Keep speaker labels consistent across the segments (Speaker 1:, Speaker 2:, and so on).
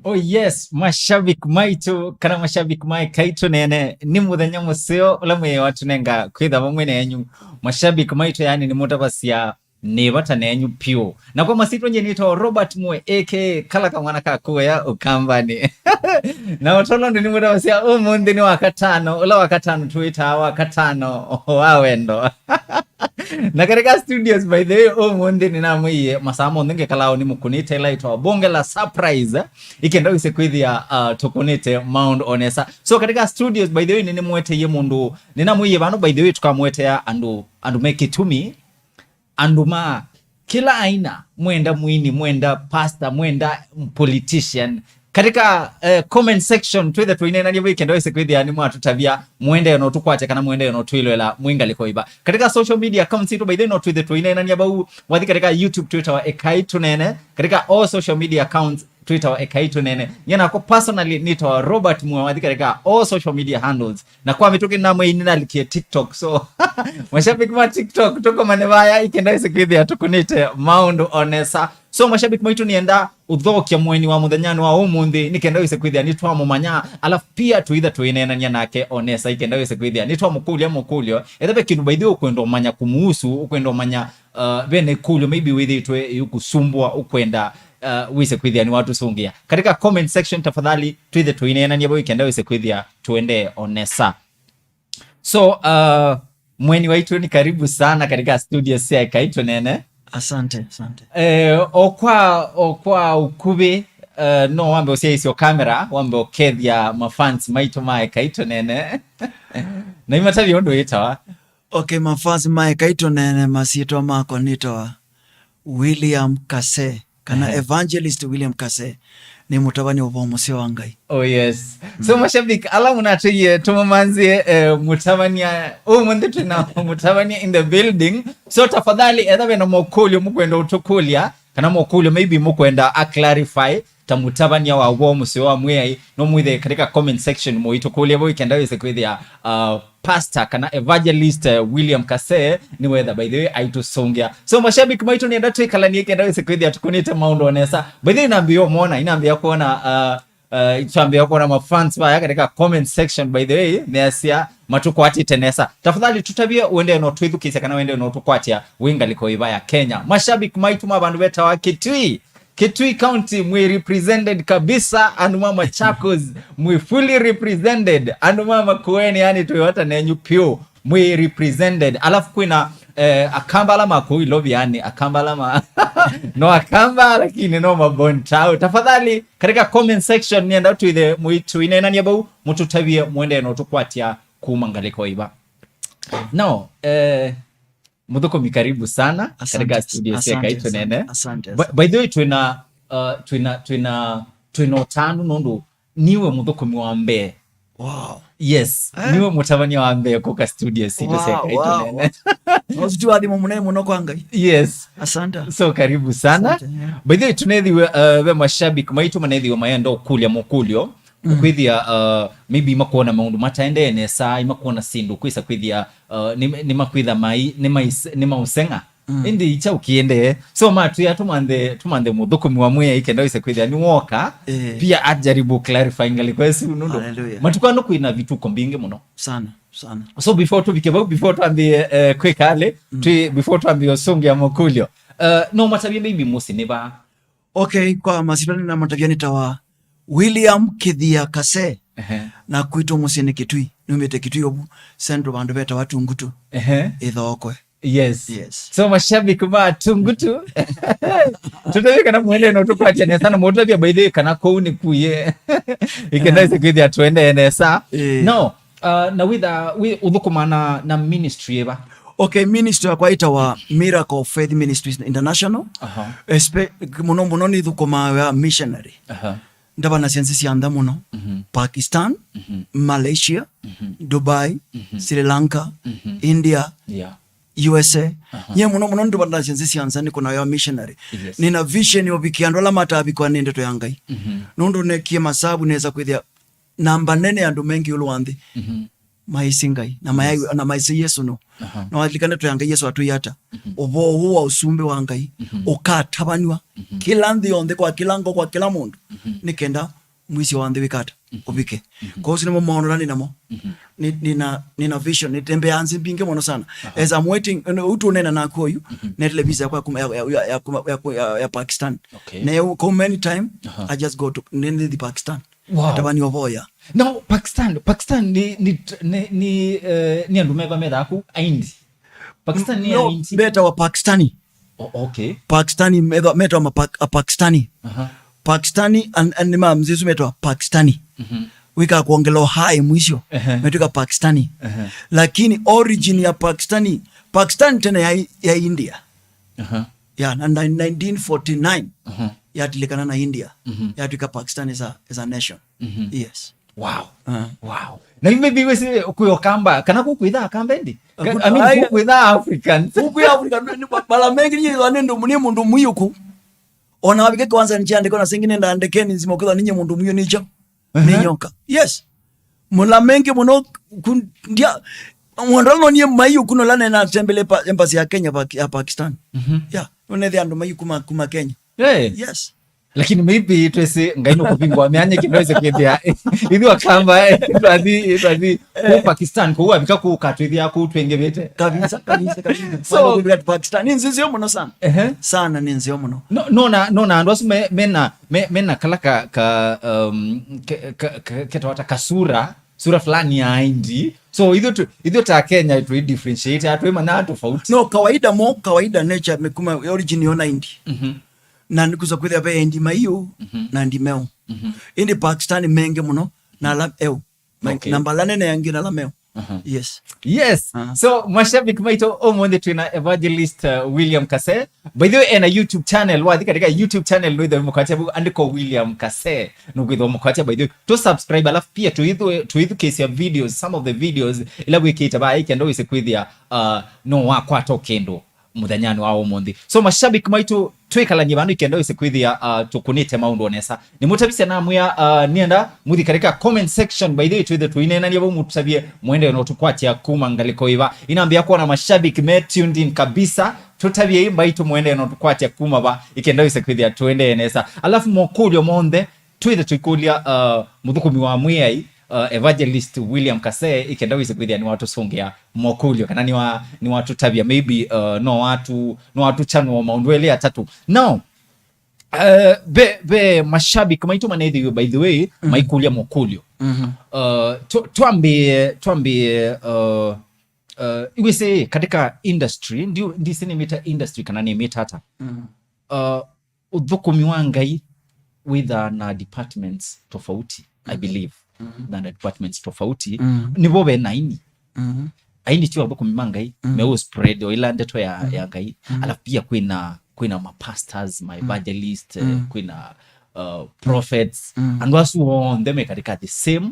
Speaker 1: Oh yes, mashabiki maitu kana mashabiki mai EKAI TUNEENE ni muthenya musio ula mwe watu nenga kwitha bamwe nenyu mashabiki maitu yani ni mutabasia ni bata nenyu pio na kwa masito nje nito Robert mwe aka kala kamwana kakuwa ya ukambani na watolo ndi ni mutabasia umundi ni wakatano ula wakatano tuita wakatano wawendo na katika studios by the way umundi ni namwiye masamo ndenge kalao ni mukunite ila ito bonge la surprise ikenda wise kwithia tukunite Mount Onesa. So katika studios by the way nini mwete ye mundu nina mwiye bano by the way tukamwete ya andu make it to me anduma kila aina mwenda mwini mwenda pastor mwenda politician katika comment section twethe twinena nyewe ikenda wise kwithia ni mwatu tabia mwende yono tukwate kana mwende yono twilwela mwinga likoiba katika social media accounts itu by the no twethe twinena nyabau wathi katika YouTube Twitter wa EKAI TUNEENE katika all social media accounts Twitter wa EKAI TUNEENE yana ko personally nito Robert mwa wathi katika all social media handles na kwa mituki na mwe inina likie TikTok so mashabiki ma TikTok tuko manevaya ikenda wise kwithia tukunite Mount Onesa. So mashabiki maitu nienda uthokia mweni wa muthanyani wa umuthi nikenda wise kwithia nitwa mumanya alafu pia tuitha twinenania nake Onesa ikenda wise kwithia nitwa mukulio ethabe kindu baidhi ukwenda manya kumuhusu ukwenda manya bene kulio maybe withitwe yukusumbwa ukwenda wise kwithia ni watu sungia katika comment section tafadhali tuithe twinenania bo ikenda wise kwithia tuende Onesa. So mweni waitu ni karibu sana katika studio ya EKAI TUNEENE.
Speaker 2: Asante.
Speaker 1: Okwa ukube no wambe usiaisio kamera wambe okethia mafans maitu ma EKAI TUNEENE na imatabi ondo itawa.
Speaker 2: Okay, mafans ma EKAI TUNEENE masito mako nitoa William Kasee kana evangelist William Kasee ni mutabani obomusio wangai.
Speaker 1: Oh yes. So mashabiki ala munatuye tumamanzie mutabania munde tuna mutabania in the building. So tafadhali ethabe na mokulio mukwenda utukulia kana mokulio maybe mukwenda a clarify tamutabania wa obomusio wa mwei no mwithe katika comment section mo itukulia bo ikenda wise kwithia pastor kana evangelist William Kasee ni whether by the way aitusongia. So mashabiki maitu nienda twikala ni ikenda wise kwithia tukunite Mount Onesa by the way inaambia muona inaambia kuona ituambia kuona mafans ba katika comment section by the way neasia matukwati tenesa tafadhali tutabia uende no twithukise kana uende no tukwatia winga liko ibaya Kenya. Mashabiki maitu mabandu beta wa Kitui County mwe represented kabisa and mama Chakos mwe fully represented and mama Kueni yani tuwata nenyu pio mwe represented alafu kuna akambala makui lobby yani akambala ma no akamba lakini no mabontao tafadhali katika comment section nienda tuithe mwitu inenania bau mututabie mwende no tukwatia kumangaliko iba no mudhuko mikaribu sana katika studio ya EKAI TUNEENE. By the way twina tanu nondo niwe mudhuko miwambe.
Speaker 2: Wow.
Speaker 1: Yes, niwe mutabania wambe kuka studio ya EKAI TUNEENE.
Speaker 2: Nosiju adi mumune muno kwangai.
Speaker 1: Yes.
Speaker 2: Asante.
Speaker 1: So karibu sana.
Speaker 2: Asante, yeah.
Speaker 1: By the way tunethi we mashabiki maitu manethi wa mayendo kulia mokulio. Kwithia maybe makuona maundu mataende nesa imakuona sindu kwisa kwithia ni makwitha mai ni mausenga indi icha ukiende so matu ya tumande muthukumi wa mwe ikenda wise kwithia ni woka pia ajaribu clarifying alikwesi nundo matukano kuina vituko mbingi muno
Speaker 2: sana.
Speaker 1: So before tuambie kwekale before tuambie osongi ya mokulio no matabia maybe musi niba.
Speaker 2: Okay, kwa masitani na matabia nitawa William Kithia Kasee na kuito musini Kitui numete Kitui obu sendo bandu beta watu ngutu ithokwe.
Speaker 1: Yes. So mashabiki ma tungutu tutabe kana mwende no tukwatia ne sana motabia by the way kana ko ni kuye ikenda ise kwithia twende nesa no na with udhukumana na ministry eba.
Speaker 2: Okay, ministry kwa itawa Miracle of Faith Ministries International. Muno ni dhukuma ya missionary. Ndaba na siyansi siyanda muno Pakistan, Malaysia, Dubai, Sri Lanka, India, USA. Nye muno ndaba na siyansi siyansa ni kuna ya missionary. Nina vision yobikiando la matabi kwa nende to yangai. Nundu nekie masabu neza kwithia namba nene andu mengi uluwandi maisingai na maisi Yesu no na walikane to yanga Yesu atuyata obo huwa usumbe wa ngai okatabaniwa kila nthi yonthe kwa kilango kwa kila mundu nikenda mwisi wa nthi wikata ubike kwa hiyo maono namo nina vision nitembe anzi binge mono sana as I'm waiting utu nena na kwa yu netle visa ya Pakistan na how many time I just go to the Pakistan atabani oboya
Speaker 1: now Pakistan ni andumeva medaku aindi Pakistan ni aindi
Speaker 2: beta wa Pakistani
Speaker 1: okay
Speaker 2: Pakistani meta wa Pakistani Pakistani and ma mzizu meta Pakistani wika kuongelo hai mwisho metoka Pakistani lakini origin ya Pakistan tena ya India ya na 1949 yatilikana na India yatuka Pakistan as a nation yes
Speaker 1: wow na maybe wese kuyokamba kana kukuitha kambendi I mean kukuitha African
Speaker 2: bala mengi ni wanendo muni mundu muyuku ona wabike kwanza njande kona singine ndandekeni nzima kwa ninyi mundu muyo nicho ninyoka yes mula mengi muno ndia mwandalo ni mayu kuno lana na tembele embassy ya Kenya ya Pakistan yeah unethe andu mayu kuma Kenya yes
Speaker 1: lakini maybe twese ngaino kupingwa myanye kinaweza kwethia ithi wakamba twathi ku Pakistan ko wabika ku katwithia ku twengevete
Speaker 2: kabisa so kwa Pakistan nzizio muno sana sana nzizio muno
Speaker 1: no andu asu mena kala ka ketawata kasura fulani ya indi so idho ta Kenya to differentiate atwe mana tofauti
Speaker 2: no kawaida nature mekuma origin yona indi na nikuza kwithia be ndi mayu na ndi meo indi Pakistan menge muno na la namba la nene yangi na la meo yes
Speaker 1: so mashabiki maito omonde twina evangelist William Kasee by the way ena YouTube channel wa katika YouTube channel no mukwatia andiko William Kasee no gwitho mukwatia by the way to subscribe alafu pia to either case ya videos some of the videos ila wikita ba ikendo ise kwithia no wa kwato kendo muthanyani wa omondi so mashabiki maito twekala bandu ikendo ise kwithia tukunite maundu onesa ni mutabisia na muya nienda muthi katika comment section by the way twithe twinena niabo mutabie mwende no tukwatia kuma ngaliko iva inaambia kuwa na mashabiki me tuned in kabisa tutabie imba itu mwende no tukwatia kuma ba ikendo ise kwithia twende enesa alafu mokulyo monde twithe twikulia muthukumi wa muyai evangelist William Kasee ikenda wise kwithia ni watu songea mokulyo kana ni watu tabia maybe no watu chanu wa maundwele atatu now be mashabiki maitu manedi by the way maikulia mokulyo tuambie iwese katika industry ndio ndisini meta industry kana ni meta hata udhukumi wangai with na departments tofauti I believe na departments tofauti ni bobe naini aini tiwa boko mimangai meo spread o ila ndeto ya ngai alafu pia kwina ma pastors my evangelist kwina prophets and wasu on them katika the same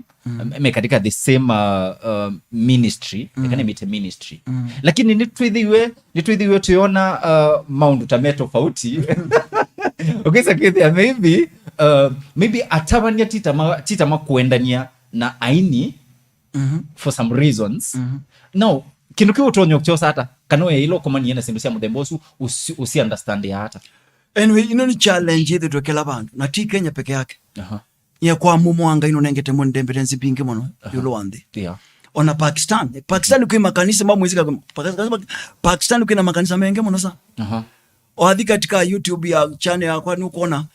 Speaker 1: ministry ekane mite ministry lakini nitwithiwe tuona maundu tameto tofauti okay so maybe atabania titama kuendania na aini for some reasons now kindu utonyo kuchosa hata kanoe ilo komani yena sindu sia mudembosu usi understand ya hata
Speaker 2: anyway ni challenge yetu twekela bantu na ti Kenya peke yake ya kwa mumwanga ino nengete mo ndemberenzi bingi mono yulo wande ona Pakistan kwa makanisa mamwizika Pakistan kwa makanisa mengi mono sana oathi katika YouTube ya channel yakwa nukuona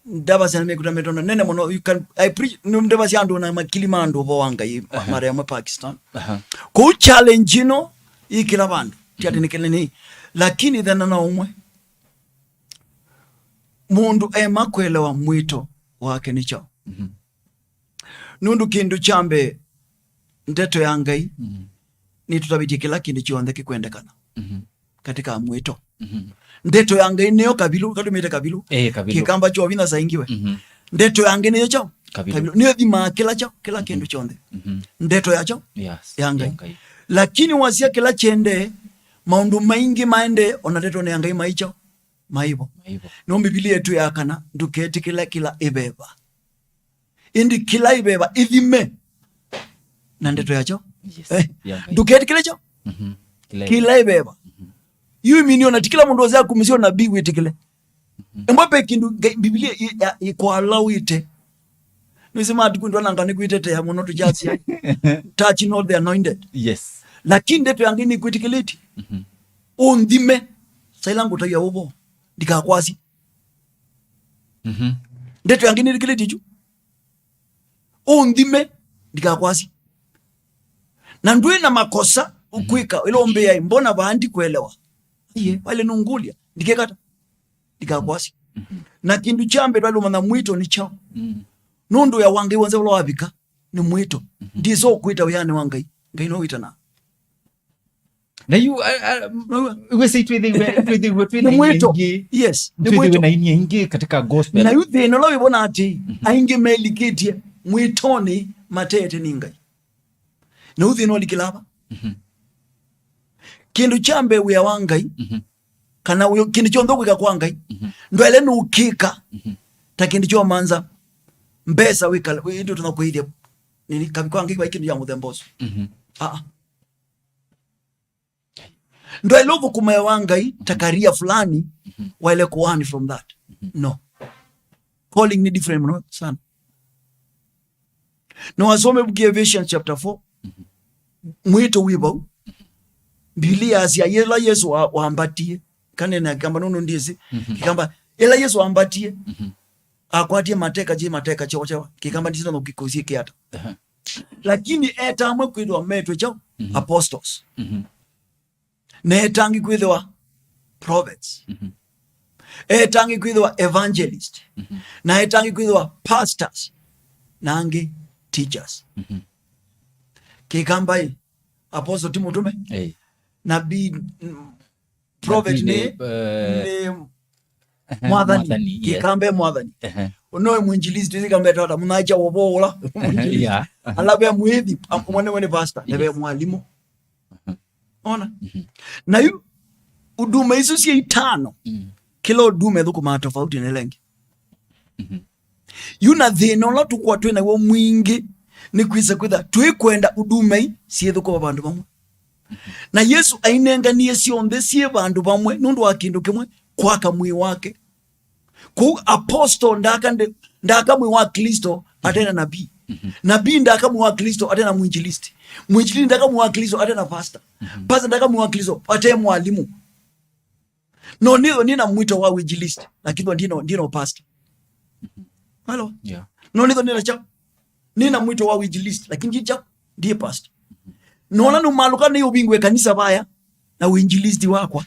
Speaker 2: ndaba sana mekuta metona nene mono you can I preach ndaba siando na makilimando bo wanga mara ya Pakistan ko challenge no ikila bandu tiati nikeleni lakini dhana na umwe mundu makwelewa mwito wake nicho nundu kindu chambe ndeto ya ngai ni tutabiti kila kindu chionde kikwendekana katika mwito ndeto ya ngai niyo kabilu kadumite kabilu kikamba cho vina saingiwe ndeto ya ngai niyo cho kabilu niyo dhima kila kindu chonde ndeto ya cho ya ngai lakini wasia kila chende maundu maingi maende onateto ne ngai maicho maibo no Biblia yetu yakana nduketi kila ibeba indi kila ibeba ithime na ndeto yacho
Speaker 1: Yes.
Speaker 2: Duketi kile cho. Kile beba. Yu miniona tikila mundu waza kumisio na biwi tikile. Mbape kindu Biblia iko allow ite. Nisema atukundu wanangani kuitete ya monotu jasi ya. Touching all the anointed.
Speaker 1: Yes.
Speaker 2: Lakini deto yangini kuitikiliti. Undime. Sailangu tayo ya ubo. Dika kwasi. Deto yangini dikiliti ju. Undime. Dika kwasi. Na ndui na makosa ukuika. Ilo mbea mbona baandi kuelewa. Iye, wale nungulia. Dikekata. Dika kwasi. Na kindu chambe wale umana mwito ni chao. Nundu ya wangai wanze wala wabika. Ni mwito. Ndizo kuita uyane wangai. Ngai no wita na.
Speaker 1: Na you we say twithe
Speaker 2: mwito. Yes.
Speaker 1: Twithe na ingi katika gospel.
Speaker 2: Na yu thino lo ibona ati aingi melikitie mwitoni matete ningai. Na uthi no likilaba. Kindu chambe uya wangai. Kana uyo kindu chondo kwika kwa ngai. Ndwele nukika. Ta kindu cho manza. Mbesa wika ndio tunakuidia. Nini kabikwa ngai kwa kindu ya muthemboso. Ndo elovo kumaya wangai takaria fulani wale kuwani from that. No. Calling ni different mno sana. No wasome buki Ephesians chapter 4. Mwito wibo. Biblia asia yela Yesu waambatie. Kanena kamba nono ndizi. Kikamba yela Yesu waambatie. Akwatie mateka chewa. Kikamba ndizina no kikozie kiata. Lakini eta amwe kwidwa metwe chao apostles. Netangi kwithwa prophets. Etangi kwithwa evangelist. Na etangi kwithwa pastors. Nangi teachers. Kikambai apostle Timotume. Nabii prophet ni mwadhani. Kikambe mwadhani. Unoe mwinjilisti zikambe tata munacha wobola. Alabe muhithi mwane pastor. Nebe mwalimu. Ona. Na yu udume isu siya itano. Kila udume dhuku matofauti nelengi. Yu na dhino la tukuwa tuwe na uwa mwingi ni kuisa kwitha tuwe kuenda udume siya dhuku wa bandu bamwe. Na Yesu ainenga niye sionde siya bandu bamwe nundu wa kindu kimwe kwa kamui wake. Ku aposto ndaka mwi wa Kristo atena nabii. Nabii ndaka mwi wa Kristo atena mwinjilisti. Mwinjilisti ndaka mwi wa Kristo atena pastor. Pastor ndaka mwi wa Kristo atena mwalimu. No nina mwito wa mwinjilisti lakini ndino pastor. Hello.
Speaker 1: Yeah.
Speaker 2: No nina chao. Nina mwito wa mwinjilisti lakini chao ndiye pastor. Nona numaluka ni ubingwe kanisa baya na uinjilisti wakwa.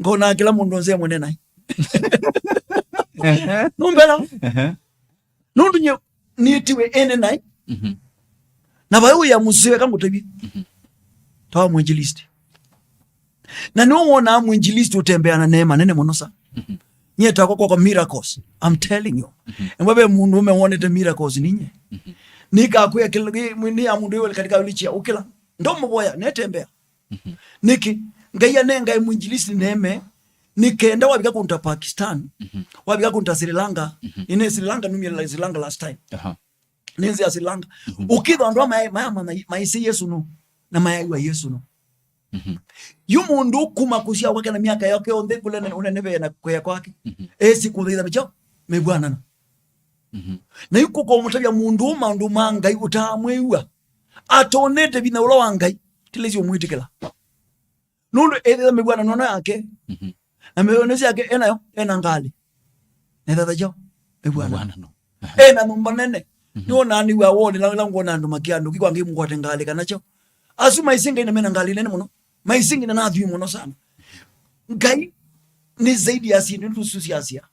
Speaker 2: Ngona kila mundu nze mwene nai. Numbela. Nundu nye nitiwe ene nai. Na bayo ya musiwe kama utabi. Tawa mwinjilisti. Na nuona mwinjilisti utembea na neema nene monosa. Nye takwa kwa miracles. I'm telling you. Mbabe mundu umeone te miracles ninye. Nika akuya kila mwini ya mundu yule katika ulichia ukila. Ndo mboya netembea. Niki ngaya nenga mwinjilisti neme nikenda wabika kunta Pakistan. Wabika kunta Sri Lanka. Ine Sri Lanka numia Sri Lanka last time. Ninzi ya Sri Lanka. Ukidwa ndo maisi Yesu no. Na mayaiwa Yesu no. Yu mundu kumakusia wake na miaka yake onde kule unenebe na kwea kwake. Esi kuthitha bicho mebwana na. Na yuko kwa mutabya mundu mandu mangai utamwewa. Atonete bina ulo wangai tilezi omwitikela. Nundu edha mebwana nono yake. Na meonezi yake ena ngali. Netha jo mebwana no. Ena numba nene. Niwo nani wa woni lango nandu makiandu kikwa ngi mngote ngali kanacho. Asuma isinga ina mena ngali nene muno. Maisingi na nadhi muno sana. Ngai ni zaidi ya sinu tususi asia.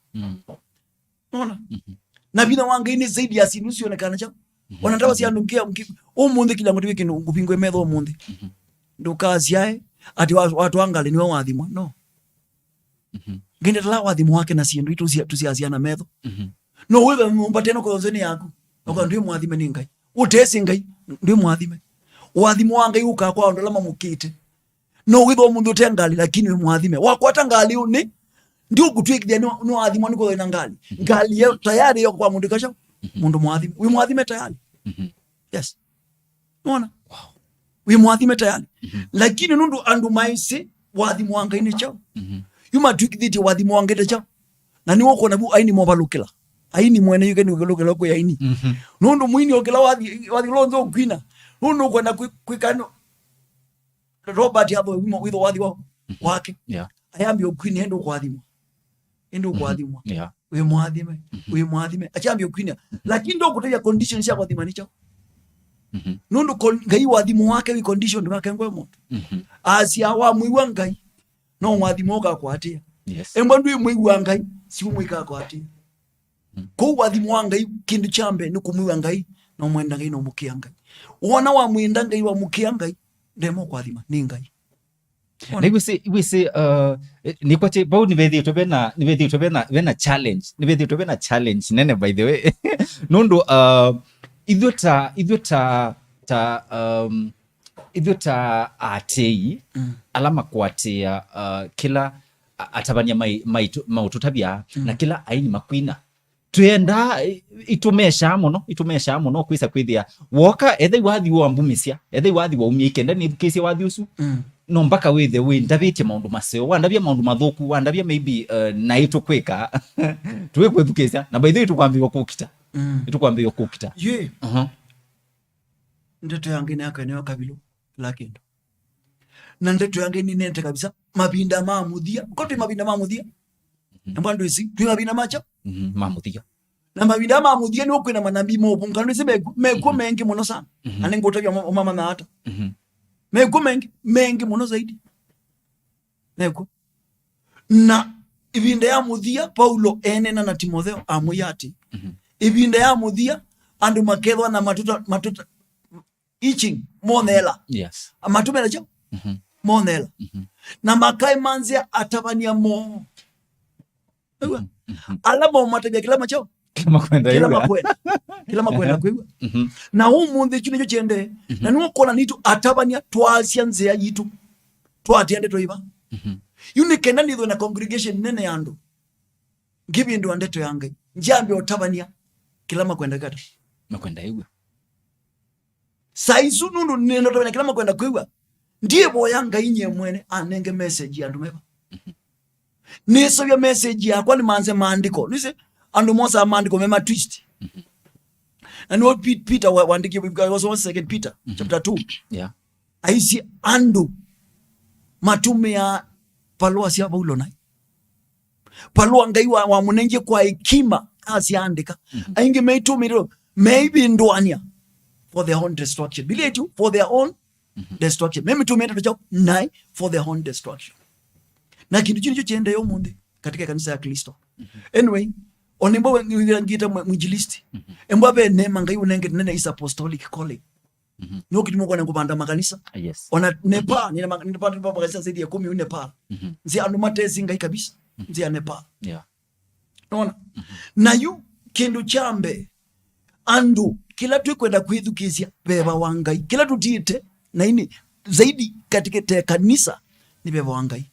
Speaker 2: Ona. Na bina wangai ni zaidi ya sinu sionekana cha. Wanataka siandukia umundi kila mtu wiki ngupingwe medho umundi. Ndo kazi yae ati watu angali ni waadhimwa. No. Ngine la waadhimu wake na sindu tusiazia na medho. No wewe mpateno kwa zeni yako. Ngo ndio muadhime ni ngai. Utesi ngai ndio muadhime. Waadhimu wangai uka kwa ndo lama mukite. No wibo mundu tengali lakini we muadhime. Wakwata ngali uni ndio kutwikidya no waadhimu niko ina ngali. Ngali yo tayari yo kwa mundu kasha. Mundu muadhime. We muadhime tayari. Yes. Unaona? Wow. we mwathime tayari lakini nundu andu maisi wathimu wangai ni chao yuma twikithiti wathimu wangai ni chao na ni woko na bu aini mobalukila aini mwene yuke ni ugelukila ko aini nundu mwini okila wathi lonzo kwina nundu kwenda kwikano Robert yabo witho wathi wake ayambi okwini endo kwathimwa we mwathime achambi okwini lakini ndo kuteja conditions ya kwathima ni chao nundu ngai wathimu wake wi condition wake ngwe muntu asia wa mwiwa ngai no wathimu ka kwatia emba ndu mwiwa ngai si mwika kwatia ko wathimu wa ngai kindu chambe ni kumwiwa ngai no mwenda ngai no mukia ngai wona wa mwenda ngai wa mukia ngai ndemo kwathima ni ngai
Speaker 1: nigwise nikwache bau nibethitwe bena challenge nene by the way nundu ithuĩ ta atei alama kwatia kila atabania mautu tabia na kila aini makwina twenda itumesha muno kwisa kwithia woka ethai wathi wa mbumisia ethai wathi wa umia ikenda ni kesi wathi usu no mpaka withe ndabitie maundu maseo wandabia maundu mathuku wandabia maybe na itukwika tuwe kwethukisia na by the way tukwambiwa kukita
Speaker 2: ye ndeto yange naka eneo kabilo lakini na ndeto yange ni nente kabisa mabinda mamuthia kote mabinda mamuthia mbando isi twi mabinda macha
Speaker 1: mamuthia
Speaker 2: na mabinda mamuthia ni okwina manabii mobu ngano isi meko mengi muno sana anengotabya mama na hata meko mengi muno zaidi meko na ibinda ya muthia Paulo enena na Timotheo amuyati ibinda ya muthia andu makethwa na matuta itching monela matumela cho monela na makai manzia atabania mo alama matabia kila macho kila makwenda kwiwa na umunthi chune cho chende na nuko kona nitu atabania twasia nzea yitu twatiende toiva yunikenda nitho na congregation nene yandu gibi ndo andeto yangai njambi otabania kila makwenda kata
Speaker 1: makwenda igwa
Speaker 2: saizu nundu nendo tabania kila makwenda kwiwa ndiye boya ngai nye mwene anenge message yandu meba niso ya message yakwa ni manze maandiko nise andu mosa maandiko mema twist and what Peter wandiki was one second Peter chapter 2 aisi andu matume ya palua sia Paulo nai palua ngai wa munenje kwa hekima asiandika ainge meitumiro maybe ndwania for their own destruction believe you for their own destruction mimi tumenda tuchao nai for their own destruction na kindu chini chende yo munde katika kanisa ya Kristo anyway onimbo ngita mwinjilisti embo abe nema ngai unenge nene is apostolic calling nyoki timoko nango banda makanisa ona nepa ninapata makanisa zaidi ya 10 Nepal nzi anu matezi ngai kabisa nzi ya Nepal naona na yu kindu chambe andu kila tukwenda kuidhukizia beba wangai kila tutite na ini zaidi katika kanisa ni beba wangai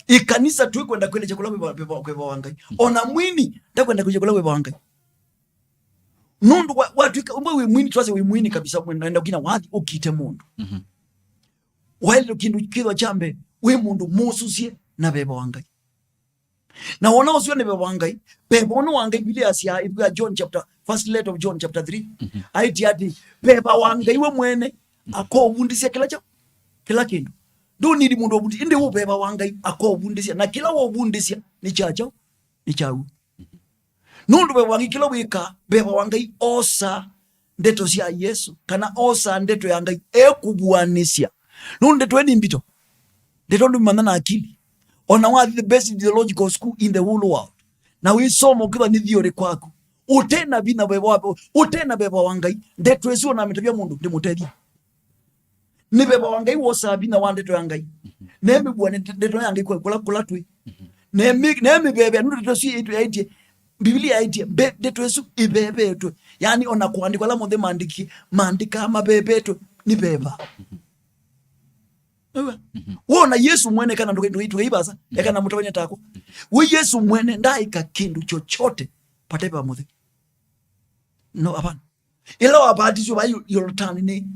Speaker 2: ikanisa tukwenda kwenda chakula beba wangai ona mwini takwenda kujekula beba wangai nundu watu umwe mwini twase mwini kabisa mwenda kina wathi ukite mundu wale kindu kidwa chambe we mundu mususie na beba wangai na wona usio ne beba wangai bile asia ibwa John chapter first letter of John chapter 3 aiti ati beba wangai we mwene akobundisia kila kindu do need mundu obundi inde wo beba wangai akobundisia na kila wo bundisia ni chacho ni chawu nundu beba wangai kila wika beba wangai osa ndeto cia Yesu kana osa ndeto ya ngai ekubwanisia nundu ndeto ni mbito ndeto ndu manana akili ona wathi the best theological school in the whole world na we somo kiba ni theory kwako utena bina beba wapo utena beba wangai ndeto ezo na mitabia mundu ndimutethia ni beba wangai wosa bina wandeto yangai nemi bwana ndeto yangai kwa kula twi nemi bebe ndu ndeto si itu yaiti Biblia yaiti ndeto ezo ibebe eto yani ona kuandikwa la mothe mandika mabebe eto ni beba wona Yesu mwene kana ndo ibasa yakana mutawanya tako we Yesu mwene ndaika kindu chochote patepa muthe no hapana ila wabatizo ba yorotani ni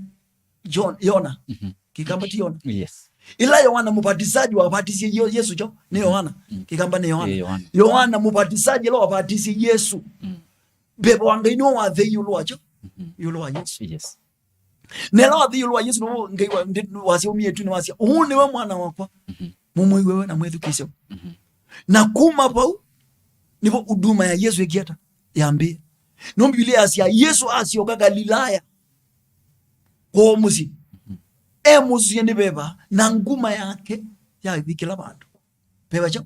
Speaker 2: Yona kikamba ti Yona
Speaker 1: yes
Speaker 2: ila Yohana mubatizaji wabatisi Yesu jo ni Yohana kikamba ni Yohana mubatizaji lo wabatisi Yesu bebo wangai no wa the yulo acho yulo wa Yesu
Speaker 1: yes
Speaker 2: nela wa the yulo wa Yesu no ngai wasi umietu ni wasi une wa mwana wakwa mumwe wewe na mwethu kisho na kuma pau nipo huduma ya Yesu ikiata yambie no Biblia asia Yesu asioka Galilaya kwa muzi muzi yende beba na nguma yake ya bikila bantu beba cho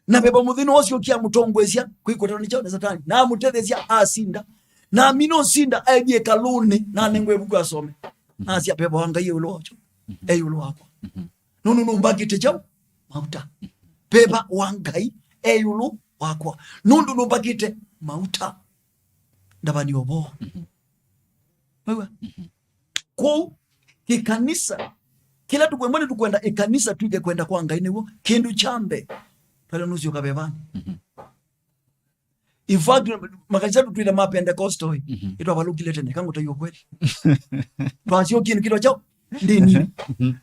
Speaker 2: na beba muthino osio kia mutongwezia kwikotana cho na satani na mutethezia asinda na mino sinda aje kaluni na nengwe buku asome asia beba wanga yulo cho yulo wako no mbagite cho mauta beba wangai yulo wako no mbagite mauta ndabani obo wewe kwa kikanisa kila tukwemone tukwenda ikanisa tuige kwenda kwa ngaine wo kindu chambe pale nusu kabebani in fact makanisa tuile Pentecostal ito abalukilete ne kango tayo kweli twasio kindu kilo chao ndini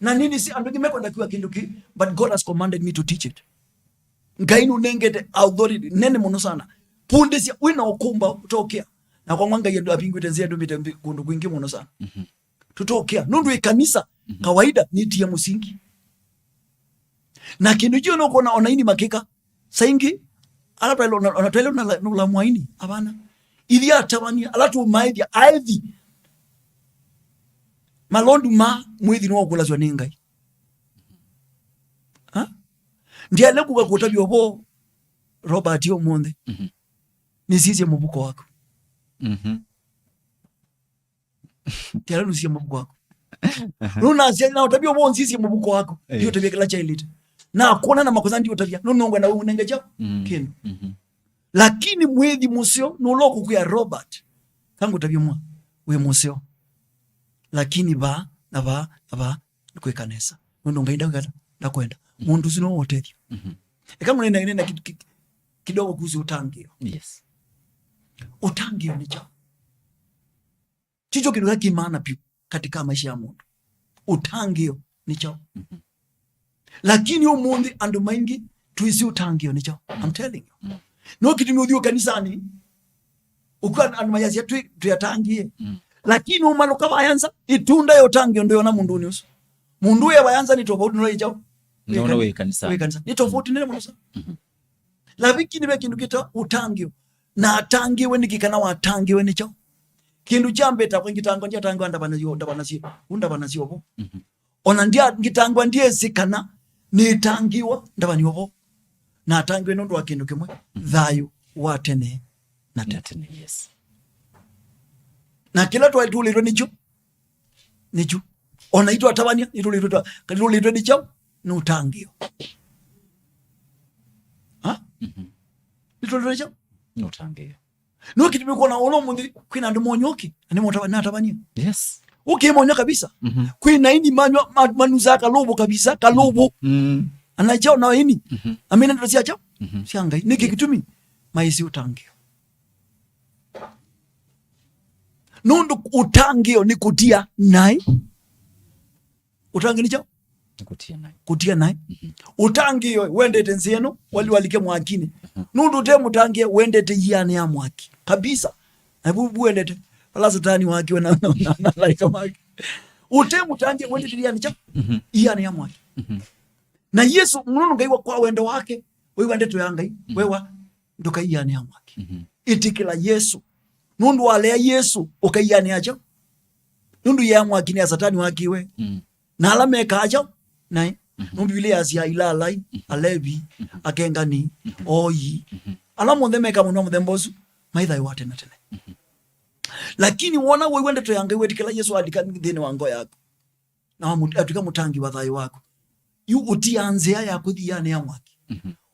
Speaker 2: na nini si andogi mekwenda kwa kindu ki but God has commanded me to teach it ngainu nengete authority nene muno sana punde sia wina okumba utokea na kwa mwanga yedu apingwite nzia mitembe kundu kwingi muno sana tutokea nundu ikanisa kawaida nitie musingi na kindu jio no kona onaini makika saingi alapa ilo onatwele nula mwaini abana ilia tabani alatu maidhi aithi malondu mwithi no kulazwa ningai ndiye lekuka kutabi obo Robert yo monde nisize mubuko wako tera nusia mubuko wako nuna asia na utabia obo nsisie mubuko wako ndio tabia kila chailite na kuona na makosa ndio tabia nunongwa na unenge chao kinu lakini mwithi musio nuloko kuya Robert kangu tabia mwa we musio lakini ba kwe kanisa nunonga inda kwenda mundu sino wotethio kama nina kidogo kuhusu utangio
Speaker 1: yes
Speaker 2: utangio ni chao chicho kidogo kimana pia katika maisha ya mundu utangio ni chao lakini umundi andu maingi tuisi utangio ni chao I'm telling you no kitu mudhio kanisani ukana andu mayazi tuyatangie lakini umalo kama ayanza itunda yo tangio ndio na mundu ni uso mundu ya bayanza ni tofauti no chao
Speaker 1: no we kanisa
Speaker 2: ni tofauti nene munosa labiki nibe kindu kita utangio na atangiwe nikikana watangiwe ni chao kindu chambe ta kwingitangwa ndia tangwa ndabana sio obo ona ndia ngitangwa ndiye zikana ni tangiwa ndabani obo na atangiwe ndo akindu kimwe thayu watene na tetene
Speaker 1: yes
Speaker 2: na kila twalitulirwe nicho ona itu atabania itulirwe ni chao ni utangio itulirwe chao
Speaker 1: ni utangio
Speaker 2: no kitu kuna ono mundi kwina ndo monyoki ani natabania
Speaker 1: yes
Speaker 2: monya kabisa kwina ini manuza kalobo kabisa kalobo anajao na ini amina ndo siacha sianga niki kitumi maisi utangio nundu utangio ni kutia nai utangio ni chao kutia nai utangio wende tenzieno walike mwakine nundu te mutangie wende te yane ya mwaki kabisa na bubu wende palazo tani waki wana like mwaki ute mutangie wende te yane cha yane ya mwaki na Yesu mununu ngaiwa kwa wendo wake wewe wende to yangai wewa ndoka yane ya mwaki itikila Yesu nundu wale ya Yesu ukayane acha nundu ya mwaki ni satani wakiwe na alameka acha nae Biblia asia ilalai alevi akengani oyi alamu ndemeka muno mdembozu maitha iwate na tene lakini wona wewe wende to yange wetikela Yesu adika ndene wango yako na atuka mutangi wa thayo wako yu utianzea ya kuthiane ya mwaki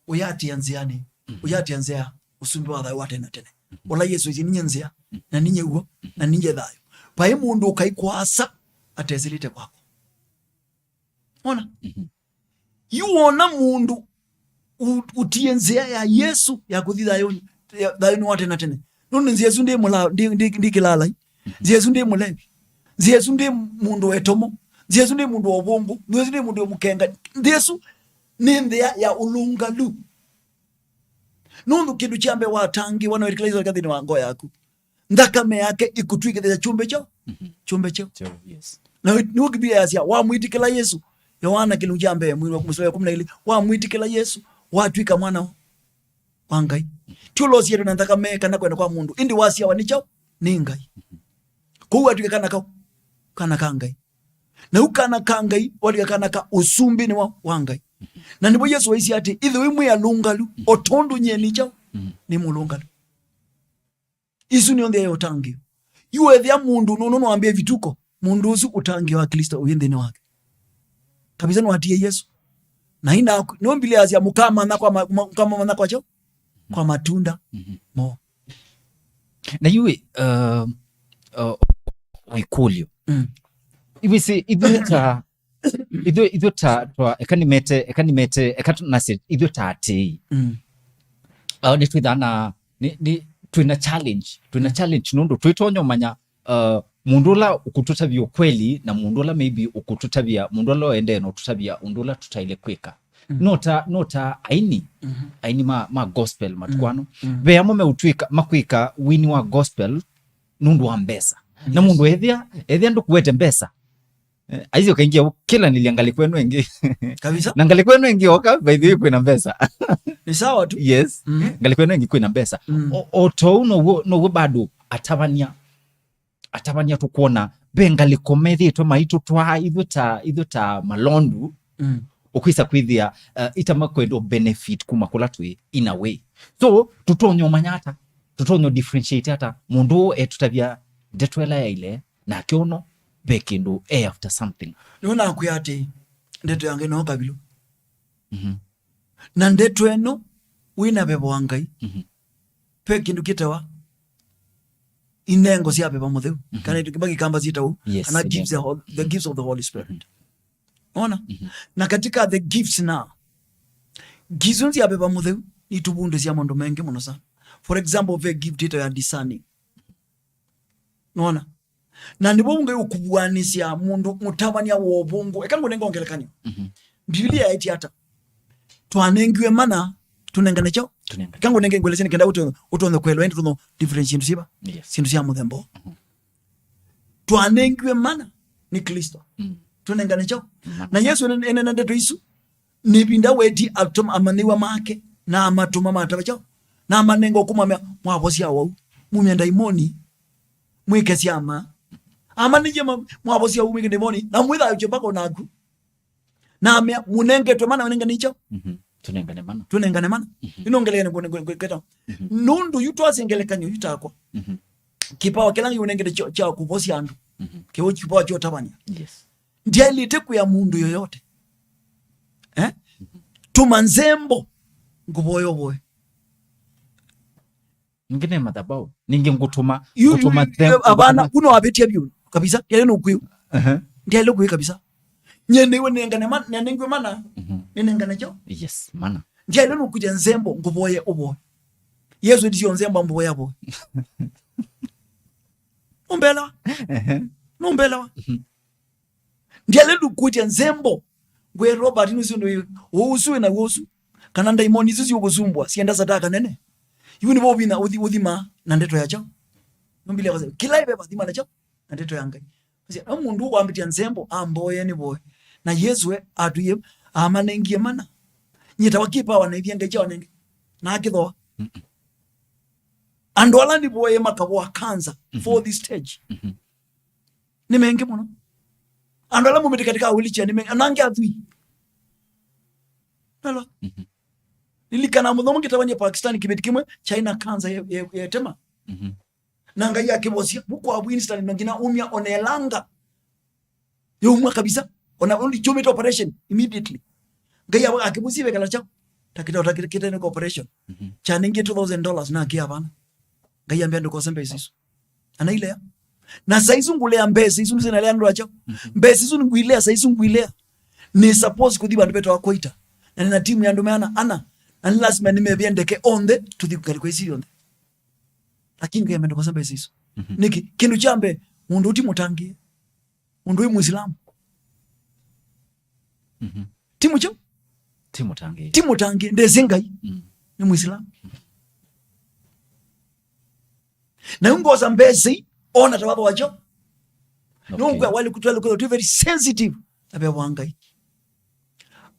Speaker 2: uyati anziane uyati anzea usumbi wa thayo wate na tene wala Yesu izinyenzea na ninye uo na ninye thayo pae mundu ukaikwasa atezilite kwako ona yuona mundu utienzea ya Yesu ya kuthitha yoni thayo wate na tene nundu Yesu ndi kilala Yesu ndi mulevi Yesu ndi mundu wetomo, Yesu ndi mundu wobongo, Yesu ndi mundu womukenga, Yesu ni nthia ya ulungalu. Nundu kindu chambe watangi wana werikalizo kathini wa ngo yaku. Ndakame yake ikutwikithia chumbe cho. Chumbe cho.
Speaker 1: Yes.
Speaker 2: Na niwo Biblia yasia wamwitikila Yesu. Yohana kilu chambe mwini wa kumusaya 12 wamwitikila Yesu watwika mwana wa Ngai. Tulosi yetu ndakame kana kwenda kwa mundu. Indi wasia wanicho ni Ngai. Kuwa twika kana ka Ngai. Na ukana ka Ngai wali kana ka usumbi ni wa Ngai. Na ndipo Yesu waisi ati ithu imwe ya lungalu otondu nyeni chao ni mulungalu. Isu ni ondhe ya utangi. Yuwe thia mundu nono wambie vituko. Mundu usu utangi wa Kristo uyendeni wake. Kabisa nuhatie Yesu. Na hina nombili azia mukama na kwa chao. Kwa matunda mo.
Speaker 1: Na yuwe wikulio. Ibisi idho ta ekanimete nasi idho ta ati ni twithana ni twina challenge nundu twitonyo manya mundula ukututabia kweli na mundula maybe ukututabia mundula ende no tutabia undula tutaile kwika nota aini ma gospel matkwano beamo me utwika makwika wini wa gospel nundu wa mbesa na mundu ethia ndo kuwete mbesa aizo kaingia kila niliangalia kwenu wengi
Speaker 2: kabisa
Speaker 1: na angalia kwenu wengi oka by the way kwina mbesa
Speaker 2: ni sawa tu
Speaker 1: yes angalia kwenu wengi kwina mbesa oto no bado atabania tukuona bengali komedi to maitu twa idho ta malondu ukwisa kwithia itamakwendo benefit kumakula twi in a way so tutonyo manyata tutonyo differentiate hata mundu tutabia detwela ya ile na kiono bekindu after something
Speaker 2: nona kuyate ndeto yange no kabilo na ndeto eno wina bebo wangai pekindu kitawa inengo sia beba mutheu kana tukibaki kamba zitau and gives the gifts of the Holy Spirit ona na katika the gifts na gizunzi ya beba mutheu itubunde sia mondo mengi muno sana. For example the gift ito ya discerning nona na ndipo mungu ukubwanisia mundu mutabania wo bungu ekango nengo ongelekanya Biblia eti hata twanengiwe mana tunengane cho kango nenge ngoleseni kenda utonde kwelo enti tuno differentiate siba sindu sia muthembo twanengiwe mana ni Kristo tunengane cho na Yesu enena ndeto isu nibinda wedi atom amaniwa make na amatuma mataba cho na amanengo kumamya mwabosia wau mumyenda imoni mwikesi ama nije mwabosia umike demoni na mwitha yuche bako naku na munenge to mana munenge nicho tunengane mana inongelene kweta nundu yutwase ngelekanyo yutako kipawa kelangi unenge cha kubosia andu kewo kipawa cho tabania ndiye liteku ya mundu yoyote tumanzembo nguboyo boy
Speaker 1: ngine madhabau ninge ngutuma
Speaker 2: abana kuno abetia byu kabisa yale no kuyo ndiye lo kuyo kabisa nyene we nengane mana nengwe mana nengane cho
Speaker 1: yes mana
Speaker 2: ndiye lo kuja nzembo nguboye obo Yesu ndiyo nzembo mbo yabo umbela nombela ndiye lo kuja nzembo gwe Robert nusundo wosu na wosu kana ndaimoni zizi yokusumbwa sienda sadaka nene yuni bo bina udhima na ndeto ya chao nombile kwa kila ibe badhima na chao na ndeto yangai basi umundu kwambitia nzembo amboye ni boy na Yesu atuye amanengie mana nyita wakipa wanaivia ngeja wanenge na akitho andola ni boy makabo akanza for this stage ni mengi muno andola mumiti katika wheelchair ni mengi anange athui nalo nilikana mudhomo kitabanye Pakistan kibeti kimwe China kanza ya tema nanga yake bosia buko abu instant ngina umya onelanga yumwa kabisa ona only chomit operation immediately ngaya akibusibe kala cha takita ne operation cha ningi $2,000 na kia bana ngaya mbendo kwa sembe sisu ana ile na saizu ngulea mbesi isu zinalea ndo acha mbesi isu ngulea saizu ngulea ni suppose kudhiba ndobeto wakoita na nina timu ya ndomeana ana and last man nimebiendeke onde tudhikali kwa isi onde lakini ngaya mbendo kwa sembe sisu niki kindu chambe mundu uti mutangie mundu wi muislamu timu cho timu tangi ndezingai ni muislamu na ungoza mbezi ona tababa wacho nungwe wali kutwala kwa very sensitive abe wangai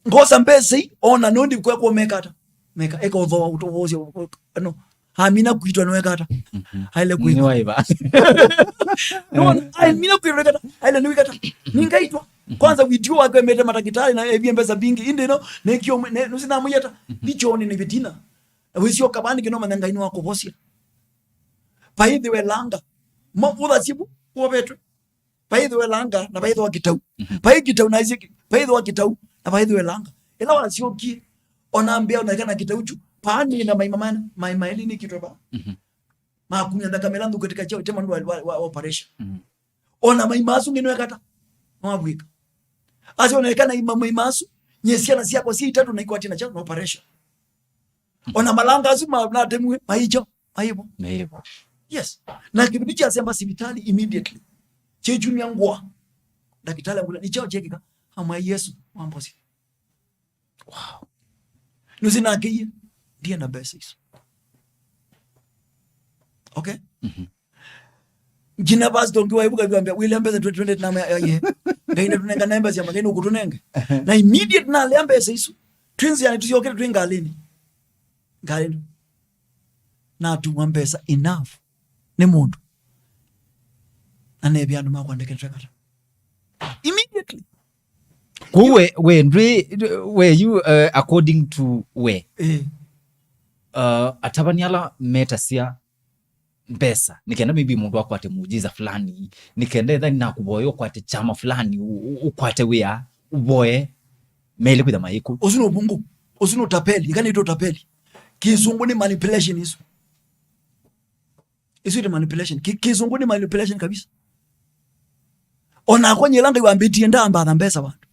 Speaker 2: ngoza mbezi ona nondi kwa mekata meka eko dho utovozi no hamina kuitwa no ekata haile kuitwa
Speaker 1: waiba
Speaker 2: no hamina kuitwa ekata haile no ekata ningaitwa kwanza video wake meta matakitali na ebyembeza bingi inde no nekyo no sina muyeta bichoni ni bitina wisio kabani kino mananga ino wako bosia paidhi welanga mapudha sibu wabetwe paidhi welanga na paidhi wakitau paidhi kitau na iziki paidhi wakitau na paidhi welanga ila wala sio kie onaambia unakana kitauchu pani na maimeli ni kitoba makunya ndaka melandu katika chao tema ndo wa operation ona maimasu ngino yakata mwabwika asi onekana maimasu nyesia na siako si tatu na iko atina chao na operation ona malanga azuma na temwe maijo aibo yes na kibidi cha semba sibitali immediately cheju nyangwa daktari angula ni chao chekika ama Yesu mambosi wow nuzina akiye ndiye na basis okay jina bas dongi waibuka biambia William Beza 2020 na ye ngaine tunenga na embassy amageni ukutunenge na immediate na aliamba Yesu twins yani tusiokere twinga alini galini na tumwambesa enough ne mundu ane byandu makwandeke trekata immediately
Speaker 1: kuwe we you according to we atabaniala metasia mbesa nikenda maybe mundu akwate muujiza fulani nikenda ethani na kuboyo kwate chama fulani ukwate wea uboye mele kwitha maiku
Speaker 2: osino bungu osino tapeli ikani ito tapeli kizungu ni manipulation iso ito manipulation kizungu ni manipulation kabisa ona kwenye langa iwambiti enda amba mbesa bantu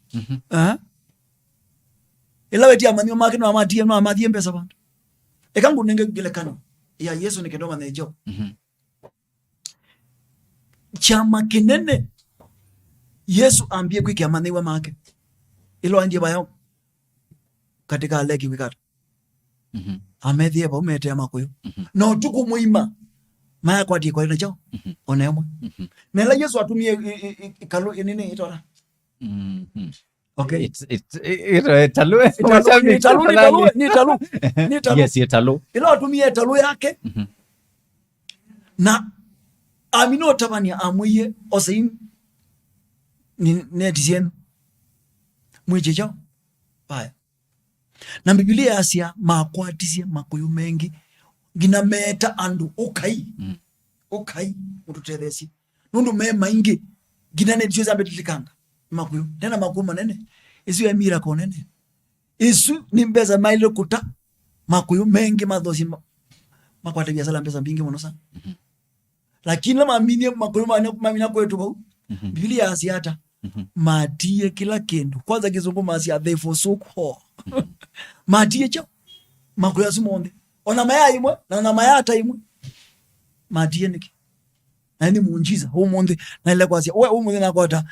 Speaker 2: ila weti amanyo make no amati mbesa bantu ekangu nenge gelekano ya Yesu nikendoma nejo chama kinene Yesu ambie kwiki amaniwa make ilo anje bayo katika aleki wikata amethie ba umete amakuyo no tuku muima maya kwati kwa ina chao onemwe nela Yesu atumie kalu nini itora okay
Speaker 1: it talu yes talu
Speaker 2: ilo atumie talu yake na amino tabania amuye osein ni netizien mweje chao baya na Biblia asia makwatisia makuyu mengi gina meta andu ukai mututethesi nundu mema ingi gina netizio zambe tilikanga makuyu tena makuyu manene isu ya miracle nene isu ni mbeza mailo kuta makuyu mengi madhosi makwata biasala mbeza mbingi muno sana lakini lama amini makuyu mamina kwetu bau Biblia asia hata matie kila kindu kwanza kizungu masia they forsook her matie cho makuyu asumonde ona maya imwe na ona mayata imwe matie niki na ni muunjiza humonde na ile kwasia we humonde na kwata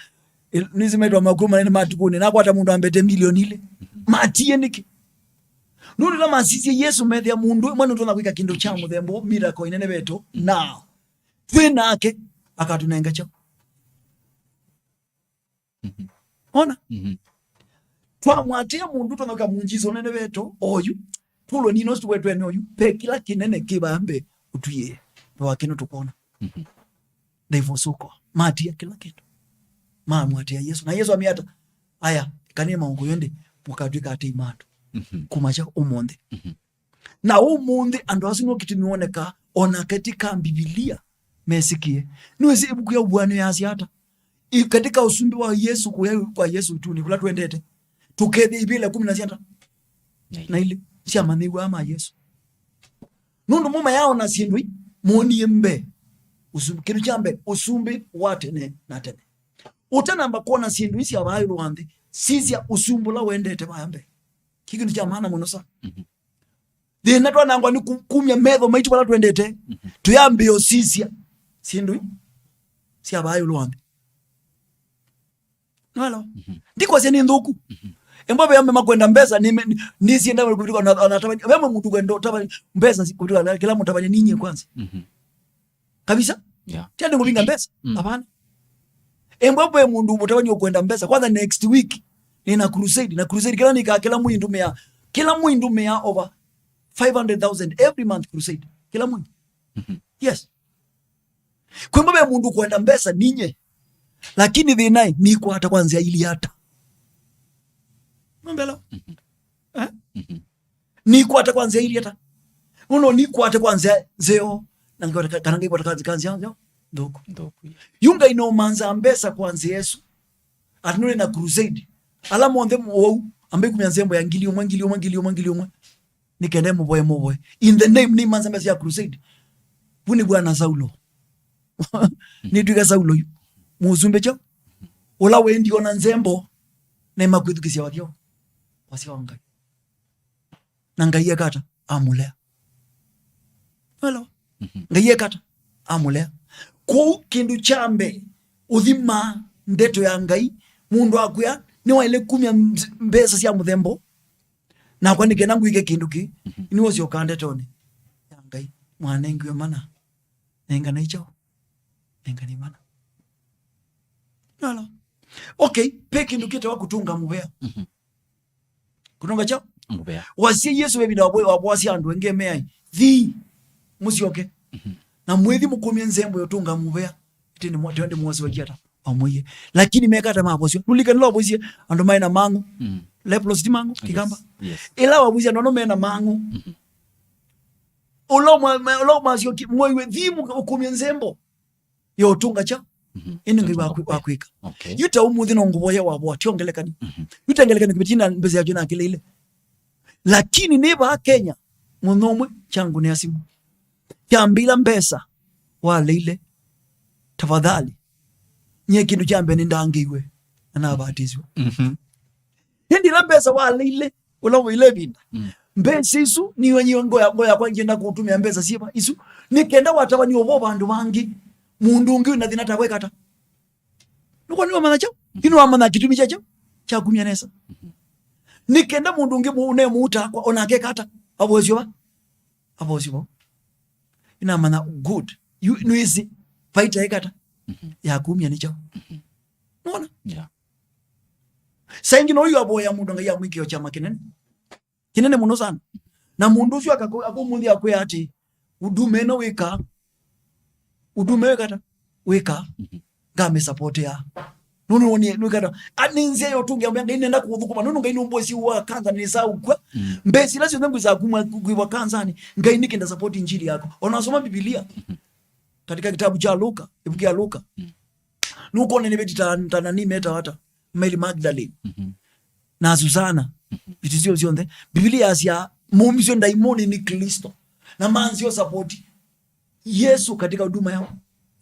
Speaker 2: nizimetwa makuyu manene matukuni na kwata mundu ambete milioni ile matie niki nuri la masisi Yesu methia mundu mwana ntona kwika kindu cha muthembo miracle inene beto now twinake akatunenga cho ona twamwatia mundu tona kwa munjizo nene beto oyu tulo nino tuwetwe ne oyu pe kila kinene kibambe utuye wa kino tukona devosuko matia kila kitu mwatia Yesu na Yesu amiata aya kanema ngo yende mukatwika ati imatu kumacha umonde na umonde ando asino kitimiwoneka ona katika Biblia mesikie niwezi ibuku ya bwana ya asiata katika usumbi wa Yesu kwa Yesu tu ni kula tuendete tukethe ibile 16 na ile cia maniwa ama Yesu nundu muma yao na sindwi moni mbe usumbi kiru chambe usumbi watene na tene utanamba kuona sindwi cia bayo rwande sizia usumbula wendete bayambe kikindu cha maana muno sa thina twanangwa ni kumya metho maitu bala twendete tuyambio sizia sindwi cia bayo rwande Wala. Ndiko sene ndoku. Embabe yame makwenda mbesa ni sienda kutoka anatabani. Yame mtu kwenda tabani mbesa kutoka kila mtu tabani ninyi kwanza. Kabisa?
Speaker 1: Yeah.
Speaker 2: Tiende kupinga mbesa. Hapana. Embabe mtu mutabani kwenda mbesa kwanza next week nina crusade kila nika kila mwindu mea over 500,000 every month crusade. Kila mwindu. Yes. Kwa mbabe mundu kwenda mbesa ninye. Lakini thina ni kwa hata kwanza ili hata. Mbelo. Ni kwa hata kwanza ili hata. Uno ni kwa hata kwanza zeo. Nangwa kananga ipo kazi yangu. Ndoko. Yunga ino manza mbesa kwanza Yesu. Atinone na crusade. Ala monde mo ambe kumyanzembo ya ngili umwe. Nikende muboye. In the name ni manza mbesa ya crusade. Buni bwana Saulo. Ni tuika Saulo yu. Muzumbe cho. Ola wendi ona nzembo. Na imakwitu kisi wakio. Wasi wangai. Nangaye kata. Amulea. Hello. Ngaye kata. Amulea. Kwa kindu chambe. Uthima ndeto ya ngai. Mundu akuya. Niwa ile kumya mbesa siya muthembo. Na kwa nike nangu ike kindu ki. Niwa siyo kande tone. Ya ngai. Mwanengiwe mana. Nenga na ichao. Nenga ni mana. Nala. Okay. Peki ndukite wa kutunga mubea. Kutunga chao?
Speaker 1: Mubea.
Speaker 2: Wasi Yesu webi na wabwasi andu wenge mea. Thi. Musi yoke. Na mwethi mkumye nzembo yotunga mubea. Iti ni mwende mwasi wajiata. Wamuye. Lakini mekata maabosio. Nulika nilo wabuzie. Ando maina mangu. Leplos di mangu. Kikamba.
Speaker 1: Yes.
Speaker 2: Ila wabuzie. Anono mena mangu. Ulo mwasi yoke. Mwewe thi mkumye nzembo. Yotunga chao. Inu ngi wakwika. Yuta umuthi na nguboya wabwa. Tiongelekani. Yuta ngelekani kubitina mbezi ya juna akile ile. Lakini neba Kenya. Mwenomwe changu ni asimu. Kiambila mbesa. Wale ile. Tafadhali. Nye kindu chambe nindangiwe. Anabatizwa. Hindi la mbesa wale ile. Ulawo ile binda. Mbesa isu. Ni wenye ngoya kwa njenda kutumia mbesa sipa. Isu. Nikenda watawa ni obo bandu wangi. Mundu ungi na dhinata wekata. Nuko niwa mana chao. Inu wa mana kitumi chao. Cha kumia nesa. Nikenda mundu ungi muune muuta kwa onake kata. Abozio ba. Abozio ba. Ina mana good. Nuizi. Faita hekata. Ya kumia ni chao. Nuona?
Speaker 1: Yeah.
Speaker 2: Saingi no yu aboya mundu nga ya mwiki yo chama kinene. Kinene muno sana. Na mundu sio ako mundi akwe ati. Udume no weka. Udume kata weka game support ya nunu woni nukata aninze yotunga mbanga inenda kuthukuma nunu ngai nombosi wa kanza ni sawa kwa mbesi lazio ndangu za kuwa kanzani ngai nikenda support injili yako unasoma Biblia katika kitabu cha Luka ibuki ya Luka nuko ne beti tanani meta hata Mary Magdalene na Susana bitizio zionde Biblia asia mumisio ndaimoni ni Kristo na manzio support Yesu katika huduma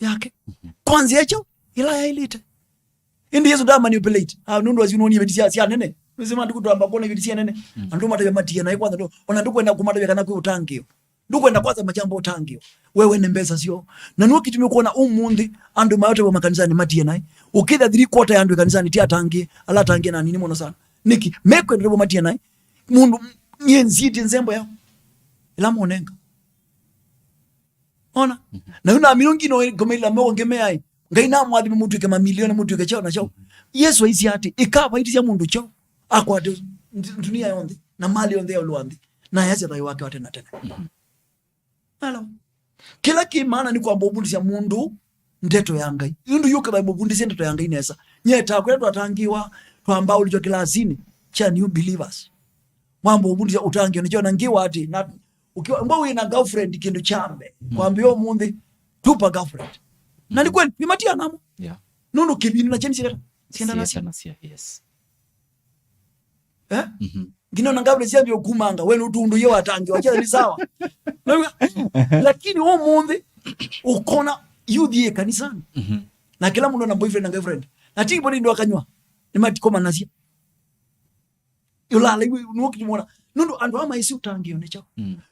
Speaker 2: yake. Kwanza hicho ila ya ilite. Indi Yesu da manipulate. Nundu wazinoni yebetisia sia nene. Nusema ndugu tuamba kone yebetisia nene. Andu mata yamatia na kwanza ndo ona ndugu enda kumata yakana kwa utangio. Ndugu enda kwanza majambo utangio. Wewe ne mbesa sio. Na nuki tumekuona umundi andu mayote wa makanisani matia naye. Ukitha 3/4 andu kanisani tia tangie, ala tangie na nini mono sana. Niki mekwe ndo matia naye. Mundu nyenziti nzembo yao. Ila monenga. Ona. Na yuna milongi no gomela mongemea. Ngai na mwadhi mutu ke mamilioni mutu ke chao na chao. Yesu hizi ati ikava iti ya mundu chao. Akwa dunia yonde na mali yonde ulwandi. Na yasi atayi wake watena tena. Hello. Kila kimana ni kwa bobundi ya mundu ndeto ya ngai. Yundu yuka ba bobundi ya ndeto ya ngai nesa. Nyeta kwetu atangiwa kwamba ulicho kilazini cha new believers. Mambo bobundi ya utangio ni na ngiwa ati na ukiwa mbao ina girlfriend kindu chambe kwambio mundi tupa girlfriend na ni kweli nimatia namo
Speaker 1: yeah
Speaker 2: nundu kibini na cheni sienda
Speaker 1: nasia yes
Speaker 2: ngino na ngabule siambio kumanga wenu utundu yo atangi wacha ni sawa lakini huo mundi ukona yudhie kanisani na kila mtu na boyfriend na girlfriend na tiki bodi ndo akanywa nimati koma nasia yulala iwe nuokimona nundu andu ama isi utangio necho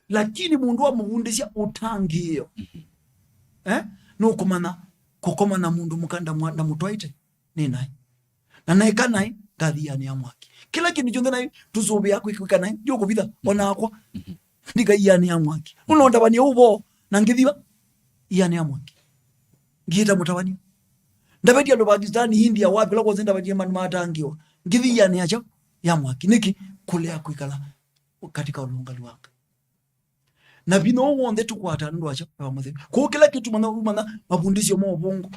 Speaker 2: lakini mundu wa mubundisia utangio nukumana kukoma na mundu mukanda na mutwaite ni nai na naika nai gathia ni amwaki kila kindu jonde nai tuzobe yako ikwika nai joko bitha ona akwa ndika iya ni amwaki unonda bani ubo na ngithiwa iya ni amwaki ngita mutawani ndabedi ando Pakistan India wapi lako zenda badi manu matangio ngithiya ni acho ya mwaki niki kule yako ikala katika ulungali wanga na bino wonde tukwata ndo acho kwa muthe ko kila kitu mana mabundisho mo bongo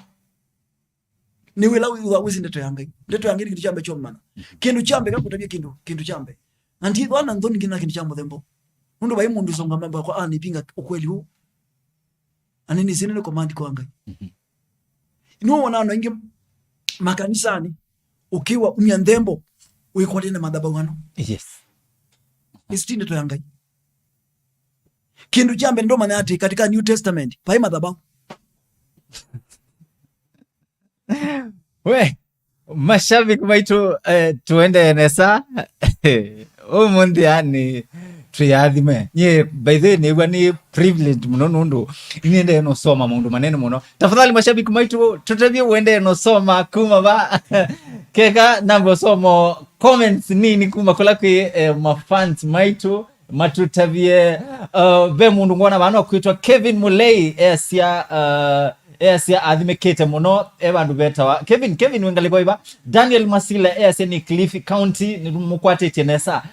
Speaker 2: ni wela wizi ndeto yangai kitu chambe cho mana kindu chambe kakutabia kindu chambe andi bwana ndoni kina kindu chambo thembo ndo bai mundu songa mamba kwa anipinga ukweli huu anini zinene command kwa ngai ino wana no ingi makanisani ukiwa umyandembo uikwate na madhabahu ano
Speaker 1: yes
Speaker 2: istinde to yangai kindu chambe ndo maana ati katika New Testament pai madhabahu
Speaker 1: we mashabiki waitu tuende nesa umundi yani tuyathime nye by the way ni privilege muno nundu inende no soma mundu manene muno tafadhali mashabiki maitu tutavye uende no soma kuma ba keka nambo somo comments nini kuma kola kwi mafans maitu matutavye be mundu ngona bano kwitwa Kevin Mulei esia athimekete muno ebandu betawa Kevin wengalikoiba Daniel Masila ni Cliff County ni mukwate tenesa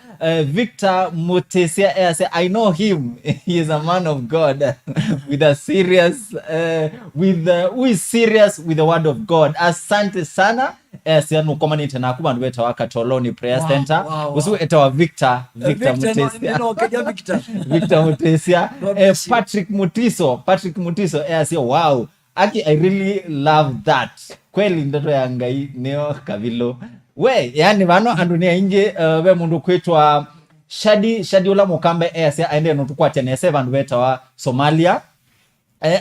Speaker 1: Victor Mutesia I know him. He is a man of God with a serious who is serious with the word of God. Asante sana no community na kubandu betawa Katoloni Prayer Center. Usu etawa Victor Mutesia. Victor Mutesia. Patrick Mutiso wow. Aki, I really love that. Kweli ndoto ya ngai neo kabilo. We, yani vano andunia inje we mundu kwetwa Shadi ula mukambe aende no tukwate nese vandu beta wa Somalia.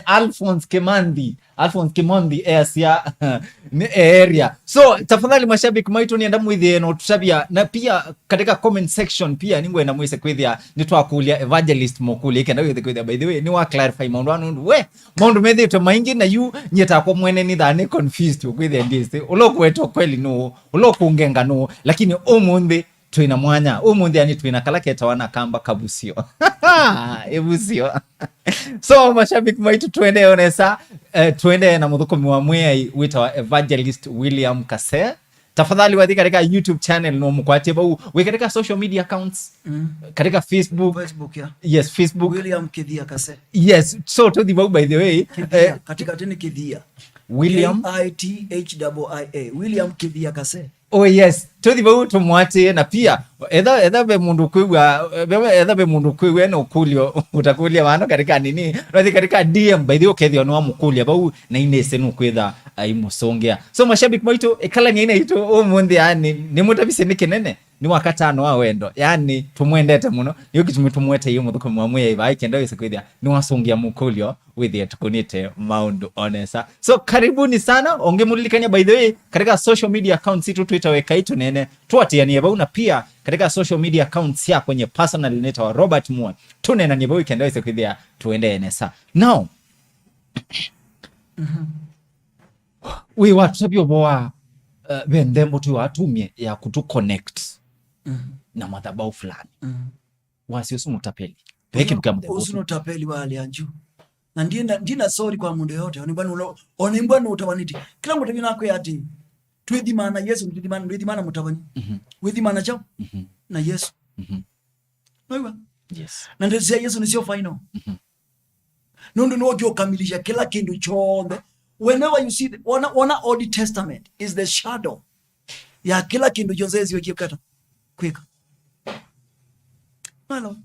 Speaker 1: Alphonse Kimandi ni area. So tafadhali mashabiki maitu ni endamu idhi no tushabia na pia katika comment section pia ningu endamu ise kwithia nitwa kulia evangelist mokuli ikenda withe kwithia by the way ni wa clarify maundu anu we maundu methi to maingi na yu nyeta kwa mwene ni dhani confused kwithia ndisi uloku weto kweli no uloku ungenga no lakini umundi tuina mwanya umundi yani tuina kalaketa wana kamba kabusio ebusio so mashabiki maitu tuende onesa tuende na muthukomi wa mwei wita evangelist William Kasee tafadhali wathi katika YouTube channel no mukwate bau we katika social media accounts katika Facebook
Speaker 2: yeah.
Speaker 1: Yes Facebook
Speaker 2: William Kidhia Kasee
Speaker 1: yes so to the by the way
Speaker 2: katika tena Kidhia
Speaker 1: William
Speaker 2: Kithia William Kidhia Kasee.
Speaker 1: Oh yes, tuthi bau tumwate na pia edha be mundu kwigwa no kulio utakulia bano katika nini rathi katika DM by the way kethio no amukulia bau na inese no kwitha aimusongea so mashabiki maitu ekala ni ina ito umundi yani ni mutabise ni kinene ni wakatano wa wendo yani tumwendete muno yo kitumwete hiyo muthuko mwamwe iba ikenda wese kwithia ni wasongia mukulio with tukunite maundu onesa so karibuni sana ongemulilikanya by the way katika social media accounts itu Twitter EKAI TUNEENE tuatianie bau na pia katika social media accounts ya kwenye personal inaitwa wa Robert Moore tunena ni bau ikenda wese kwithia tuende enesa now we watu sabio boa bendembo tu watumie ya kutu connect na madhabahu fulani wasi usumutapeli peke tukamdebo
Speaker 2: usumutapeli wale anju na ndina sorry kwa mundu yote onembwana utawaniti kila mtu binako yati twidi mana Yesu twidi mana mutawani wedi mana chao na Yesu noiwa
Speaker 1: yes
Speaker 2: na ndio Yesu ni sio final nundu no gyo kamilisha kila kindu chonde whenever you see ona Old Testament is the shadow ya kila kindu jonzezi wekikata kwika malo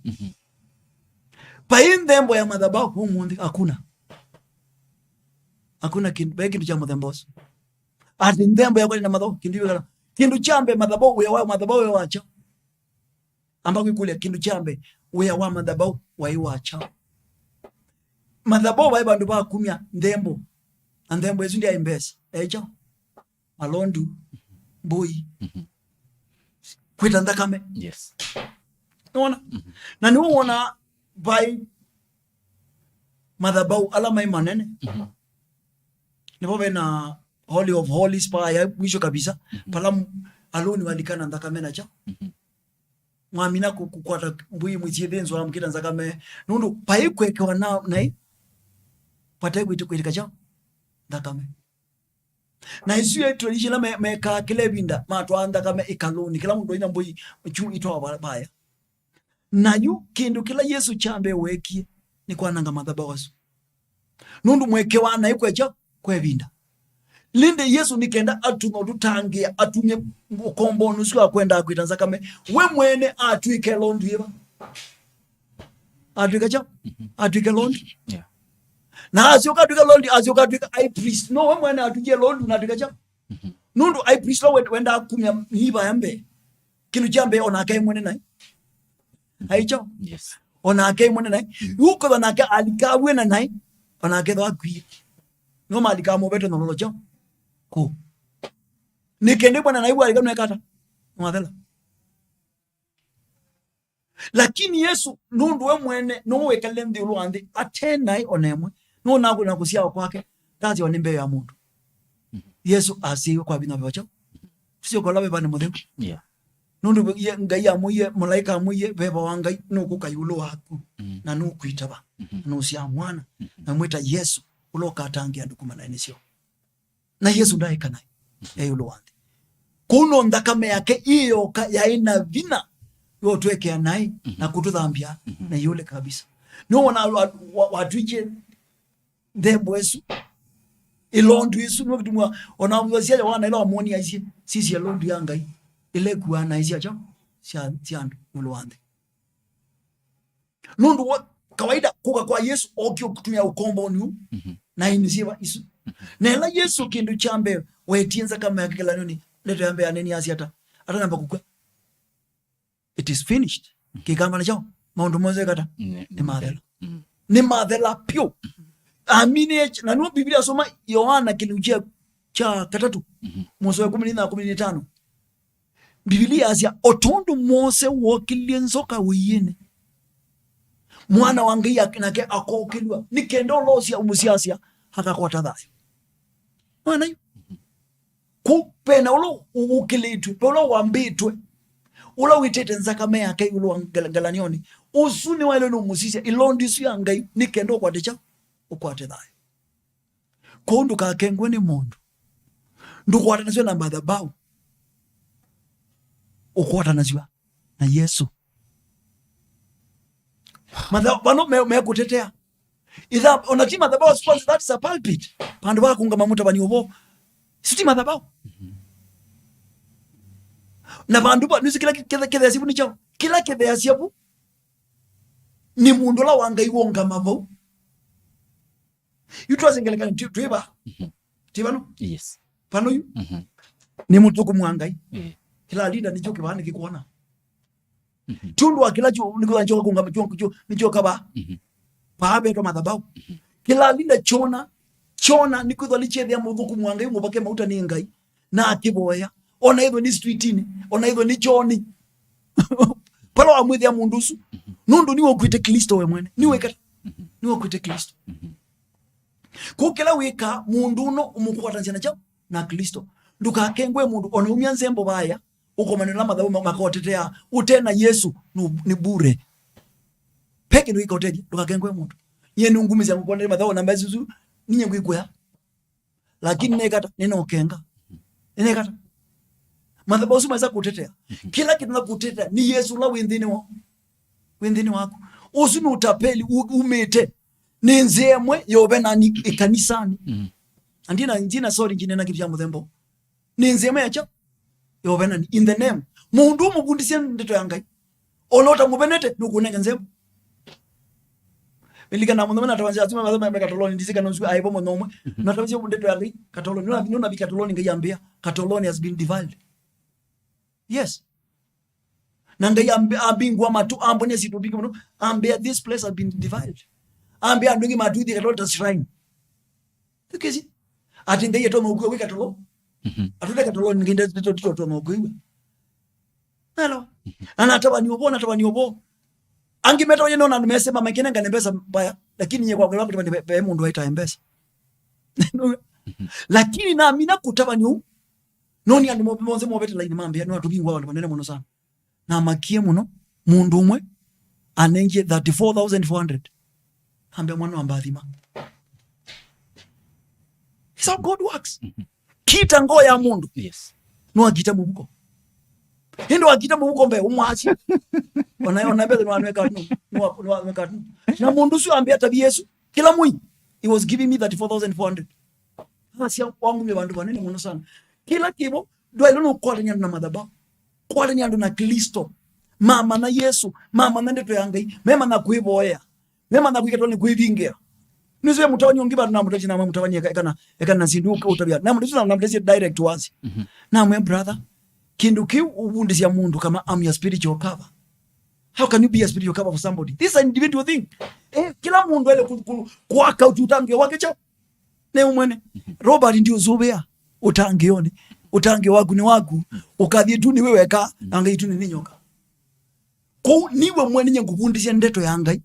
Speaker 2: paindembo ya madhabahu humundi hakuna kindu cha madhamboso ati ndembo ya kweli na madhabahu kindu chambe madhabahu ya wacha ambako kule kindu chambe wa madhabahu wacha madhabahu wa bandu ba kumya ndembo andembo ezu ndia imbesa echo malondu boy kwita ndakame
Speaker 1: yes
Speaker 2: unaona na ni unaona by madhabahu alama imanene ni bobe na Holy of Holies pa ya mwisho kabisa pala aloni walikana ndakame na cha mwamina kukwata mbuyi mwichidenzo amkita nzakame nundu paikwekewa na nai patai kuitika cha ndakame na isu yetu ishila meka kile binda matwanda kama ikaloni kila mundu ina mbuyi chu itwa baya nayu kindu kila Yesu chambe wekie ni kwananga madhabawasu nundu mweke wana ikwecha kwebinda linde Yesu nikenda atuno tutangia atunye ukombo nusu kwenda kwitanza kame we mwene atwike londu yeba atwika atwike londu na asioka twika londu asioka twika high priest no we mwene atuje londu na twika nundu high priest lo wenda kumya hiba yambe kinu chambe ona kai mwene nai aicho ona kai mwene nai yuko bana ka alikawe na nai ona ke do akwi no malika mo beto no lojo ko nikende bwana naibu alikana kata mwadhala lakini Yesu nundu we mwene no wekale ndi ulwandi atenai onemwe no nago nakusia kwake tazi onimbe ya mundu Yesu asiwe kwa bina bacho sio kwa lawe bane modego nundu ye ngai amuye malaika amuye beba wangai no kukayulo wako na no kuitaba no sia mwana na mwita Yesu uloka tangia ndukuma na enisio na Yesu ndaye kana yulo wandi kuno ndakame yake iyo ya ina vina yo tweke nai na kutudhambia na yule kabisa no wana watuje ndebo Yesu ilondu Yesu no kitumwa ona mwasia wana ile amoni aisi sisi ilondu yangai ile kuana aisi acha siandu yulo wandi nundu kawaida kuka kwa Yesu okyo kutumia ukombo ni na inisiwa isu nela Yesu kindu chambe wetinza kama yakela nini leto yambe aneni asiata ata namba kukwe it is finished kigamba nacho maundu moze kata ni madhela pio amine na no Biblia soma Yohana kilujia cha 3 mwezi wa 10 na 15 Biblia asia otondu Mose wokilienzoka wiyene mwana wange yakinake akokilwa nikendo losia umusiasia hakakwata dhayo mwana yu kupena ulo ukilitwe ulo wambitwe ulo witete nzakame yake ulo wangalanioni usuni wale no musisia ilondi su yangai nikendo kwate cha ukwate dhayo kondu kakengwe ni mundu ndukwata nazyo na madhabahu ukwata nazyo na Yesu madhabahu me kutetea idha onati madhabahu sponsor that is a pulpit pandu baka kunga mamuta bani obo siti madhabahu na bandu ba nusi kila asibu ni chao kila kede asibu ni mundu la wanga iwonga mavo you trust ngelekana tuiba tibano
Speaker 1: yes
Speaker 2: pano yu ni mtu kumwangai kila leader ni joke bana kikuona tundu akila jo nikuwa njoka kunga mchongo nichoka ba pabe to madhabahu kila leader chona nikuwa lichethia muthu kumwangai mubake mauta ni ngai na akiboya ona hizo ni streetini ona hizo ni choni palo amwithia mundusu nundu niwo kwite Kristo we mwene niwe kata niwo kwite Kristo kukela wika mundu no umukwata njana chao na Kristo nduka kengwe mundu ona umyanzembo baya uko maneno madhabu makotetea utena Yesu ni bure peke ndo ikoteje nduka kengwe mundu yenu ngumiza mkonde madhabu na mbazizu ninye ngikuya lakini nekata neno kenga nekata madhabu usimaza kutetea kila kitu na kutetea ni Yesu la wendini wako usinu utapeli umete nenzemwe yobe nani kanisani andina njina sorry njine na kitu ya mudhembo nenzemwe yacha yobe nani in the name mundu mugundisia ndeto yangai olota mubenete nukunenga nzemwe belika na mundu na tawanza asima mazama ya katoloni ndizika nonsu aibo monomwe na tawanza ndeto yangai katoloni nuna bi katoloni ngiyambia katoloni has been divided yes nanga ambingwa matu ambone situ bigi muno ambia this place has been divided ambia ndungi matu di katoloni shrine tukezi atinga yeto mokuwa wika katoloni atude katoloni nginde to mokuwa hello anataba ni obo angi meto yeno na nimesema makene ngane pesa baya lakini nye kwa kwa mundu waita mpesa Lakini na amina kutaba ni noni andu monze mobete line mambia no atubingwa abantu banene muno sana na makie muno mundu umwe anenje 34,400 ambia mwana wa mbathima. It's how God works. Kita ngo ya mundu.
Speaker 1: Yes.
Speaker 2: No agita mubuko. Hindo agita mubuko mbe umwachi. Ona bele no anweka no anweka. Na mundu sio ambia tabi Yesu. Kila mwi he was giving me 34,400. Asia wangu mbe bandu banene muno sana. Kila kibo do ilono kwa nyandu na madhabahu. Kwa nyandu na Kristo. Mama na Yesu, mama na ndeto yangai, mema na kuiboya. Mema na kuikatoni kuivingia. Nizo mutawani ongiba na mutachi na mutawani ekana sinduka utabia. Na mutachi na mutachi direct wazi. Na mwe brother, kinduki ubundi ya mundu kama I'm your spiritual cover. How can you be a spiritual cover for somebody? This is an individual thing. Kila mundu ele kuwaka ututange wake cha. Ne umwene. Robert ndio zobea. Utangione. Utange wagu ni wagu. Ukadhi tu ni wewe ka angai tu ni nyoka. Ko niwe mwene nyengubundisha ndeto ya ngai.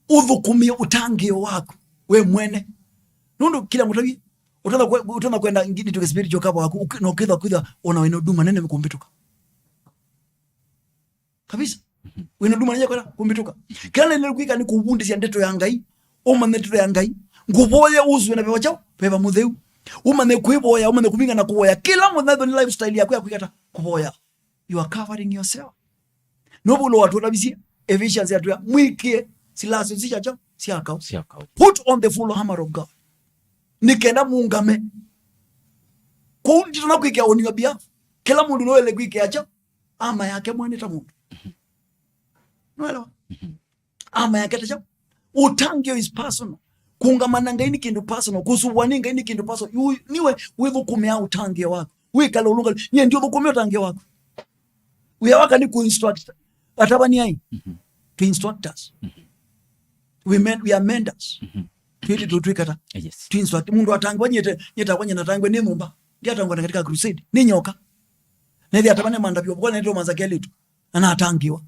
Speaker 2: Uthukumia utangio wako we mwene nundu kila mutabi utana kwenda ngidi to spiritual cover wako no kidha ona wena duma nene mkumbituka kabisa wena duma nene kwenda kumbituka kana nene kwika ni kubundisha ndeto ya ngai oma ndeto ya ngai nguboya uzwe na pewa chao peva mutheu uma ne kwiboya uma ne kubinga na kuboya kila muthatho ni lifestyle yako ya kwikata kuboya. You are covering yourself nobulo watu tabisia efficiency atu ya mwikie silaso sichacho siakao. Put on the full armor of God. Nikenda muungame. Kundi tunakuikia on your behalf. Kila mundu noele kuikia acha ama yake mwene ta mundu. Noelewa? Ama yake tacha. Utangio is personal. Kuungamana ngaini kindu personal. Kusuwani ngaini kindu personal. Niwe withukumia utangio wako. Wikala ulunga nye ndio thukumia utangio wako. Uyawaka ni kuinstruct. Atabani ai. To instruct us. We are mentors. Twili tutwikata.
Speaker 1: Yes.
Speaker 2: To instruct mundu atangwa nyeta kwanye natangwe ni mumba. Ndia atangwa katika crusade. Ni nyoka. Na ndia atabane mandabyo kwa ndio mazakelitu. Ana atangiwa.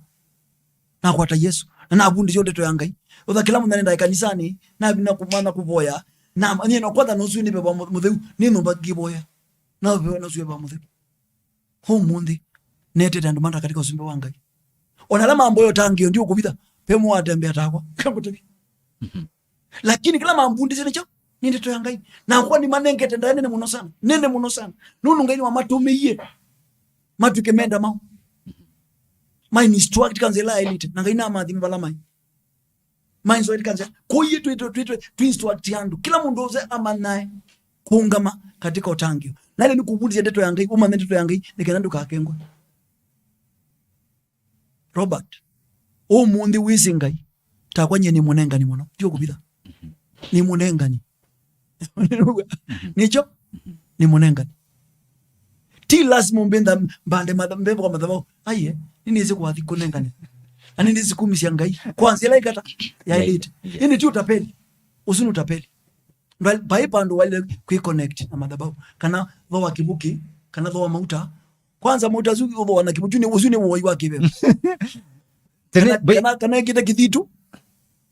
Speaker 2: Na kwata Yesu. Na abundi yote to yangai. Oda kila mundu nenda kanisani na kumana kuboya. Na ni no kwata nozu ni beba mutheu ni no bagiboya. Na beba nozu beba mutheu. Ho mundi nete ndio manda katika usumbe wangai. Ona mambo yo tangio ndio kubitha. Pemu atembea takwa. Kambuti. Lakini kila mambundi zene cho ninde to yangai na kwa ni manengete ndane nene muno sana nunu ngai wa matumiye matuke menda mau mai ni instruct kanzela elite na ngai na madhi mbala mai so kanzela ko yitu to instruct yandu kila mundu oze amanaye kuungama katika utangio na ile ni kubundi ndeto yangai uma ndeto yangai nikenandu kakengwa Robert o mundi wisingai takwanye ni munengani muno tio kubitha ni munengani nicho ni munengani ti lazima mbenda mbande mbembo kwa madhabahu aye nini hizo kwa dhiko nengani ani ndizi kumisia ngai kwanza ile kata ya elite ini ti utapeli usinu utapeli baipa ndo wale kuiconnect na madhabahu kana dhowa kibuki kana dhowa mauta kwanza mauta zuki dhowa na kibuki ni usine woi wake bebe kana kita kithitu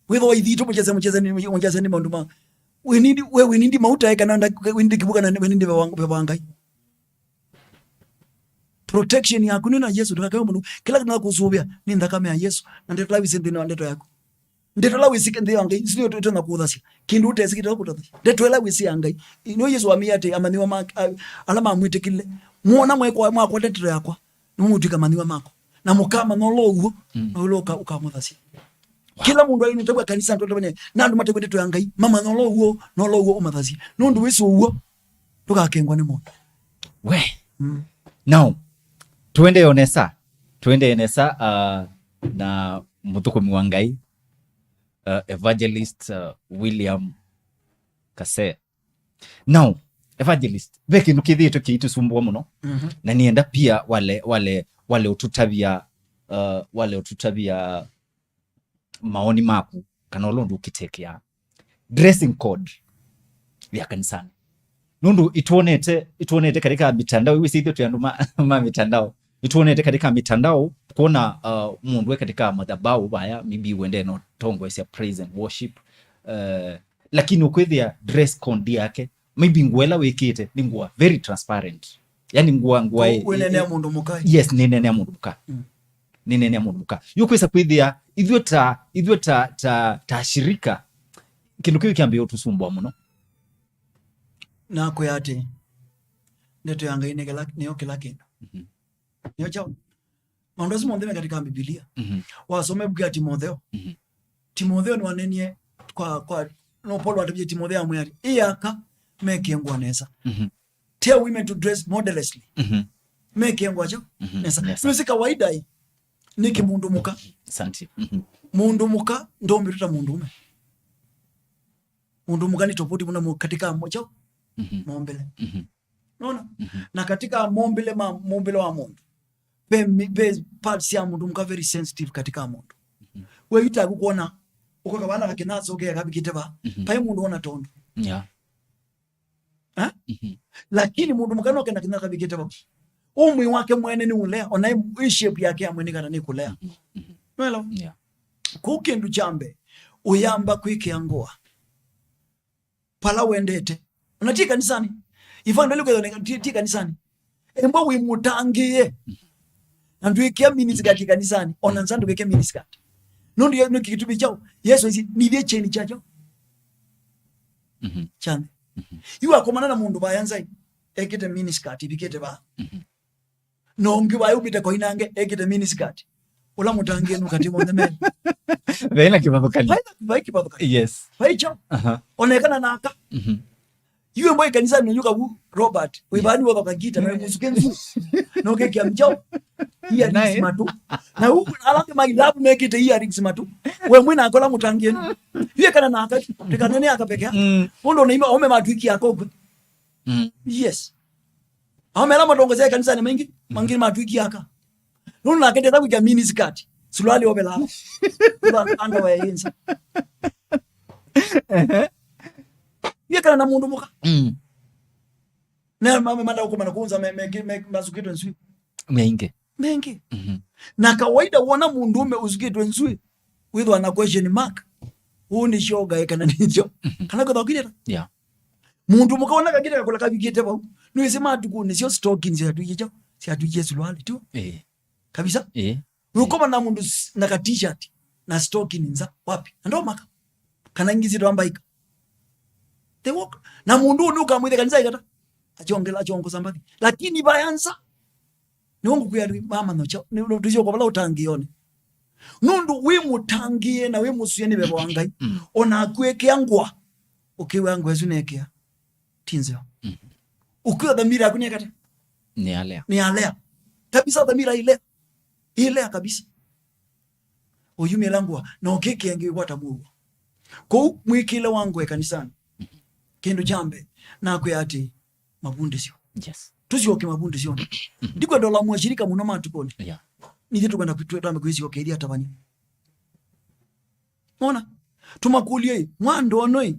Speaker 2: wewe idhito mcheze ni maundu ma we need mauta kana we need kibuka na we need bewangai protection yako ni na Yesu tukakayo mundu kila kana kusubia ni ndakame ya Yesu na ndeto lawi sindi na ndeto yako ndeto lawi sikende yangai sio tu tena kuudhasia kindu utesikita kutathi ndeto lawi si yangai ino Yesu amiate amaniwa ma alama amwite kile muona mweko mwako ndeto yako ni mutu kamaniwa mako na mukama no lowo no loka ukamuthasia. Kila mundu ali ntabwa kanisa nto tabane nandu matego ndeto yangai mama no lowo umathasia nundu wiso uwo tukakengwa ni mundu
Speaker 1: we now tuende onesa na muthukumi wa ngai evangelist William Kasee. Now evangelist beki nukithito kitu sumbua muno na nienda pia wale ututabia maoni maku kana ulundu ukitekia dressing code ya kanisani nundu ituonete katika mitandao iwi sithio tuyandu ma mitandao ituonete katika mitandao kuona mundu we katika madhabahu baya maybe wende no tongo ya praise and worship lakini ukwithia dress code yake maybe nguela wekite ni ngua very transparent yani ngua
Speaker 2: wenene mundu muka
Speaker 1: yes nene mundu muka nene mundu muka yukwesa kwithia ithwe ta shirika kindu kiyo kiambia utusumbwa muno
Speaker 2: na kuyate ndeto yanga ine niyo kila kindu niyo chao maondozi mondeme katika Biblia wasome buku ya Timotheo Timotheo ni wanenie kwa no Paul watubye Timotheo amwari iyaka make ngwa nesa tell women to dress modestly make ngwa cho nesa sio kawaida hii niki mundu muka
Speaker 1: asante
Speaker 2: mundu muka ndo mbirita mundu muka ni tofauti muna katika mmoja mombele naona na katika mombele wa mundu be parts ya mundu muka very sensitive katika mundu we ita kuona uko kabana kakinazo ke kabikiteba pai mundu ona tondo lakini mundu mukano kena kina kabikiteba umwi wake mwene ni ulea ona shape yake ya mwene kana ni kulea welo kukindu chambe uyamba kwike yangoa pala wendete unatika kanisani ivando liko tika kanisani embo wimutangiye andu ikia minutes katika kanisani ona nzandu keke minutes kati nondi yo kitubi chao Yesu ni cheni chacho chane iwa komana na mundu bayanzai ekete minutes kati bikete ba nongi bayo bita ko inange ekete minutes kati ola mutangiye nukati mo ndeme
Speaker 1: vena kibabukali
Speaker 2: vai kibabukali
Speaker 1: yes
Speaker 2: vai chao onekana naka iwe mboy kanisa nyuka bu Robert wibani wako kagita na musuke nzu noke kia mjao iya rings matu na huku alake magilabu mekite iya rings matu we mwina akola mutangiye nu iwe kana naka tekanene akapekea ondo neima ome matuiki yako yes amela madongoze kanisa ni mengi mangini matuiki yaka nunu nakete tabu kia mini skati sulali obela anda wa yensa yekana na mundu muka na mama manda uko manakunza mazukitwe nswi mengi na kawaida uona mundu ume uzukitwe nswi with one question mark uni shoga ekana nicho kana ko dokira mundu muka ona kagire kakola kabigite ba niwese matukune sio stalking zi atuyicho si atuje sulwali tu kabisa ukoma na mundu na ka t-shirt na stalking nza wapi ndo maka kana ngizito ambaika they walk na mundu nuka mwide kanisa ikata achongela chongo sambaki lakini bayanza ni wangu kuyari mama nocho ni tujio kwa bala utangione nundu we mutangie na we musuyeni bebo wangai ona akweke angwa ukiwe angwa ezunekea tinzeo ukiwa dhamira akunia kata ni alea kabisa dhamira ilea kabisa oyume langwa na okeke yangi watabuwa kwa mwikile wangu kanisani kendo jambe na kuyati mabundisyo tuzioke mabundisyo ndiko dola mwashirika muno matukone nije tukwenda kwitwetamba kwizio kedi atabani ona tumakulie mwando onoi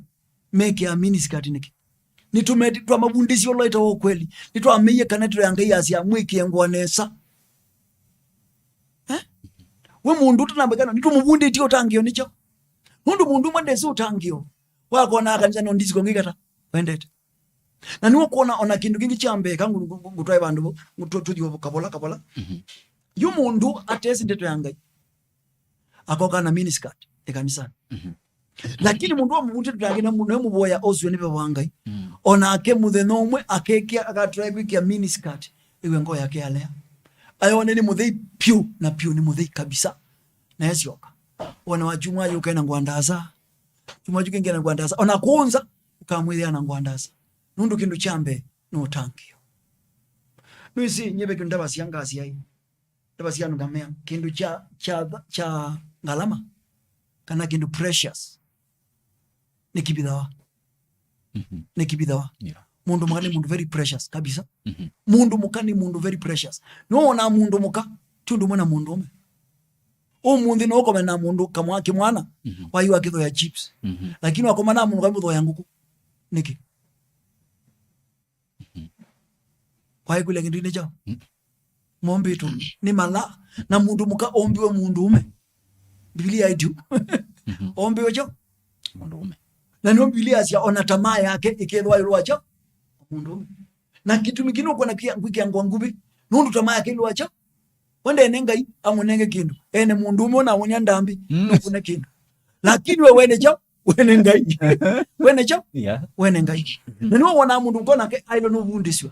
Speaker 2: meke amini sikati niki nitumeti twa mabundisyo loita wo kweli nitwa ameye kanetro yanga yasi amwiki ngwanesa we mundu tunambekana nitumubunde tio tangio nicho mundu mwendesi utangio wako na kanisa no ndiziko ngikata wendete na niwo kuona ona kindu kingi chambe kangu ngutwaye bandu ngutotudi kabola yu mundu atesi ndeto yanga akoka na miniskirt ekanisa lakini mundu wa mundu tutangi na mundu muboya ozwe nibe wangai ona ake muthe nomwe akekia akatribe kia miniskirt iwe ngo yake alea ayone ni muthei piu na piu ni muthei kabisa na yesioka ona wajumwa yuka na ngwandaza tumajuke ngena ngwandaza ona kuunza ukamwithia na ngwandaza nundu kindu chambe no tangio nwisi nyebe kindu basi yangazi yai basi yanu ngamea kindu cha ngalama kana kindu precious nikibidawa mundu mukani mundu very precious kabisa mundu mukani mundu very precious no ona mundu muka tundu mwana mundu ume mundu no koma na mundu kamwake mwana wayu akitho ya chips lakini wakoma na mundu kamutho ya nguku niki wayu kule kindu ine chao mombe tu ni mala na mundu muka ombiwe mundu ume Biblia itu ombiwe chao mundu ume na no Biblia sia ona tamaa yake ikethwa yulwa chao mundu na kitu mikino kwa na kwikiangwa ngubi nundu tamaya kindu acha wende enengai amunenge kindu ene mundu mona wonya ndambi nukune kindu lakini we wene cha wene ngai wene cha wene ngai nino wona mundu kona ke ailo no vundiswa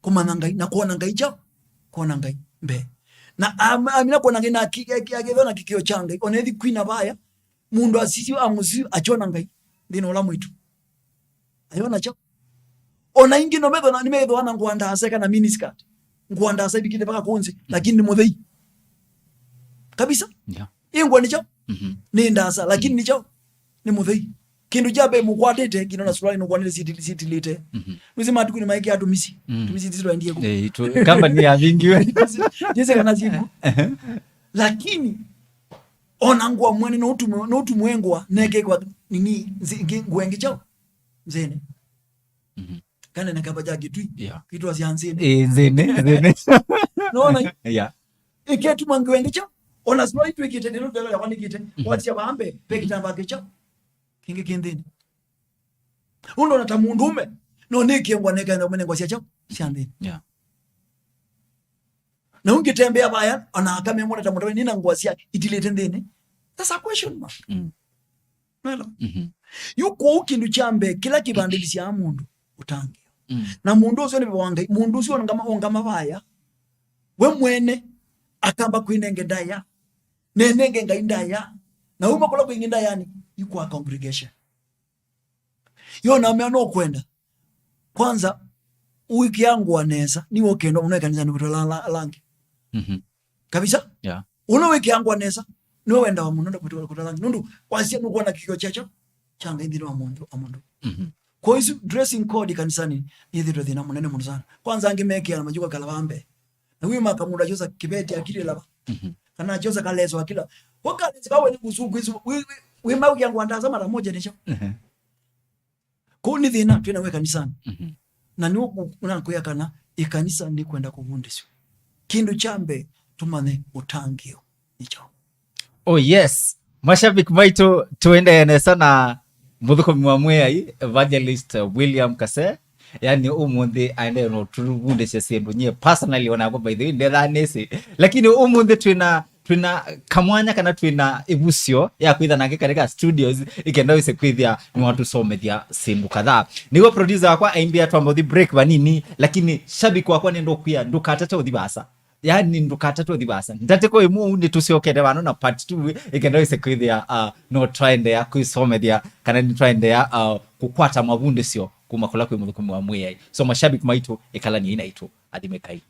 Speaker 2: kumana ngai na kuona ngai cha kuona ngai mbe na amina kuona ngai na kigethona kikio changa onethi kwina baya mundu asisi amuzi achona ngai ndino la mwitu ayona cha ona ingi no metho na nimetho ana ngwanda aseka na miniskirt ngwanda asa bikinde baka konzi lakini ni muthei kabisa ingwa ni cha ni ndasa lakini ni cha ni muthei kindu jabe mukwatete kino na surali no kwanile city lite mzima atuku ni maiki atumisi tumisi tiziro ndiye ko
Speaker 1: to kamba ni avingiwe
Speaker 2: jese kana zibu lakini ona ngwa mwene no tumwengwa neke kwa nini ngwenge chao mzene kana nakabaja kitui kitu asianzene
Speaker 1: nzene
Speaker 2: naona iketu mangwenge chao ona surali tu ikite ndilo dela ya kwanikite watia baambe pekitamba kecha kinge kindini undo nata mundume no nikiengwa neka ndo mwenengwa siacha siandini na ungetembea baya ana akame mwana tamutoe nina ngwasia itilete ndini that's a question mark nalo yuko ukindu chambe kila kibandilisi ya mundu utangi na mundu usio ni wanga mundu usio ngama baya we mwene akamba kwinenge ndaya nenenge ngaindaya na uma kola kwinginda yani yuko a congregation yona ameano kwenda kwanza wiki yangu waneza ni wokendo unae kanisa ni kutola langi kabisa una wiki yangu waneza ni wenda wa mundu kutola langi nundu kwasia nuko na kikyo chacho changa indiro wa mundu kwa hiyo dressing code kanisani ni dhito dhina munene mundu sana kwanza angimeke ya majuka kalabambe na huyu makamunda josa kibeti akili laba kana josa kalezo akila wakati kawe ni kusugu hizo we mau yangu andaza mara moja nisho ko ni dhina twina we kanisani na ni unakuya kana ikanisa ni kwenda kuvundiswa kindu chambe tumane utangio nicho
Speaker 1: yes mashabiki maitu tuende sana muthuko mwamwe evangelist William Kasee yani umundi aende no turuvundisha sindu nye personally ona go by the way ndethanisi lakini umundi twina kamwanya kana twina ibusio ya kwitha nake kareka studios ikenda wise kwithia ni watu somethia sindu kadhaa nigo producer wakwa aimbia twambothi break banini lakini shabiki wakwa nendo kuya ndukatata uthibasa yani ndukatata uthibasa ndateko imu ni tusiokede bano na part 2 ikenda wise kwithia no trend ya kuisomethia kana ni trend ya kukwata mabunde sio kuma kula kwa muthuko mwamwe so mashabiki maitu ikalani ina itu adhimekai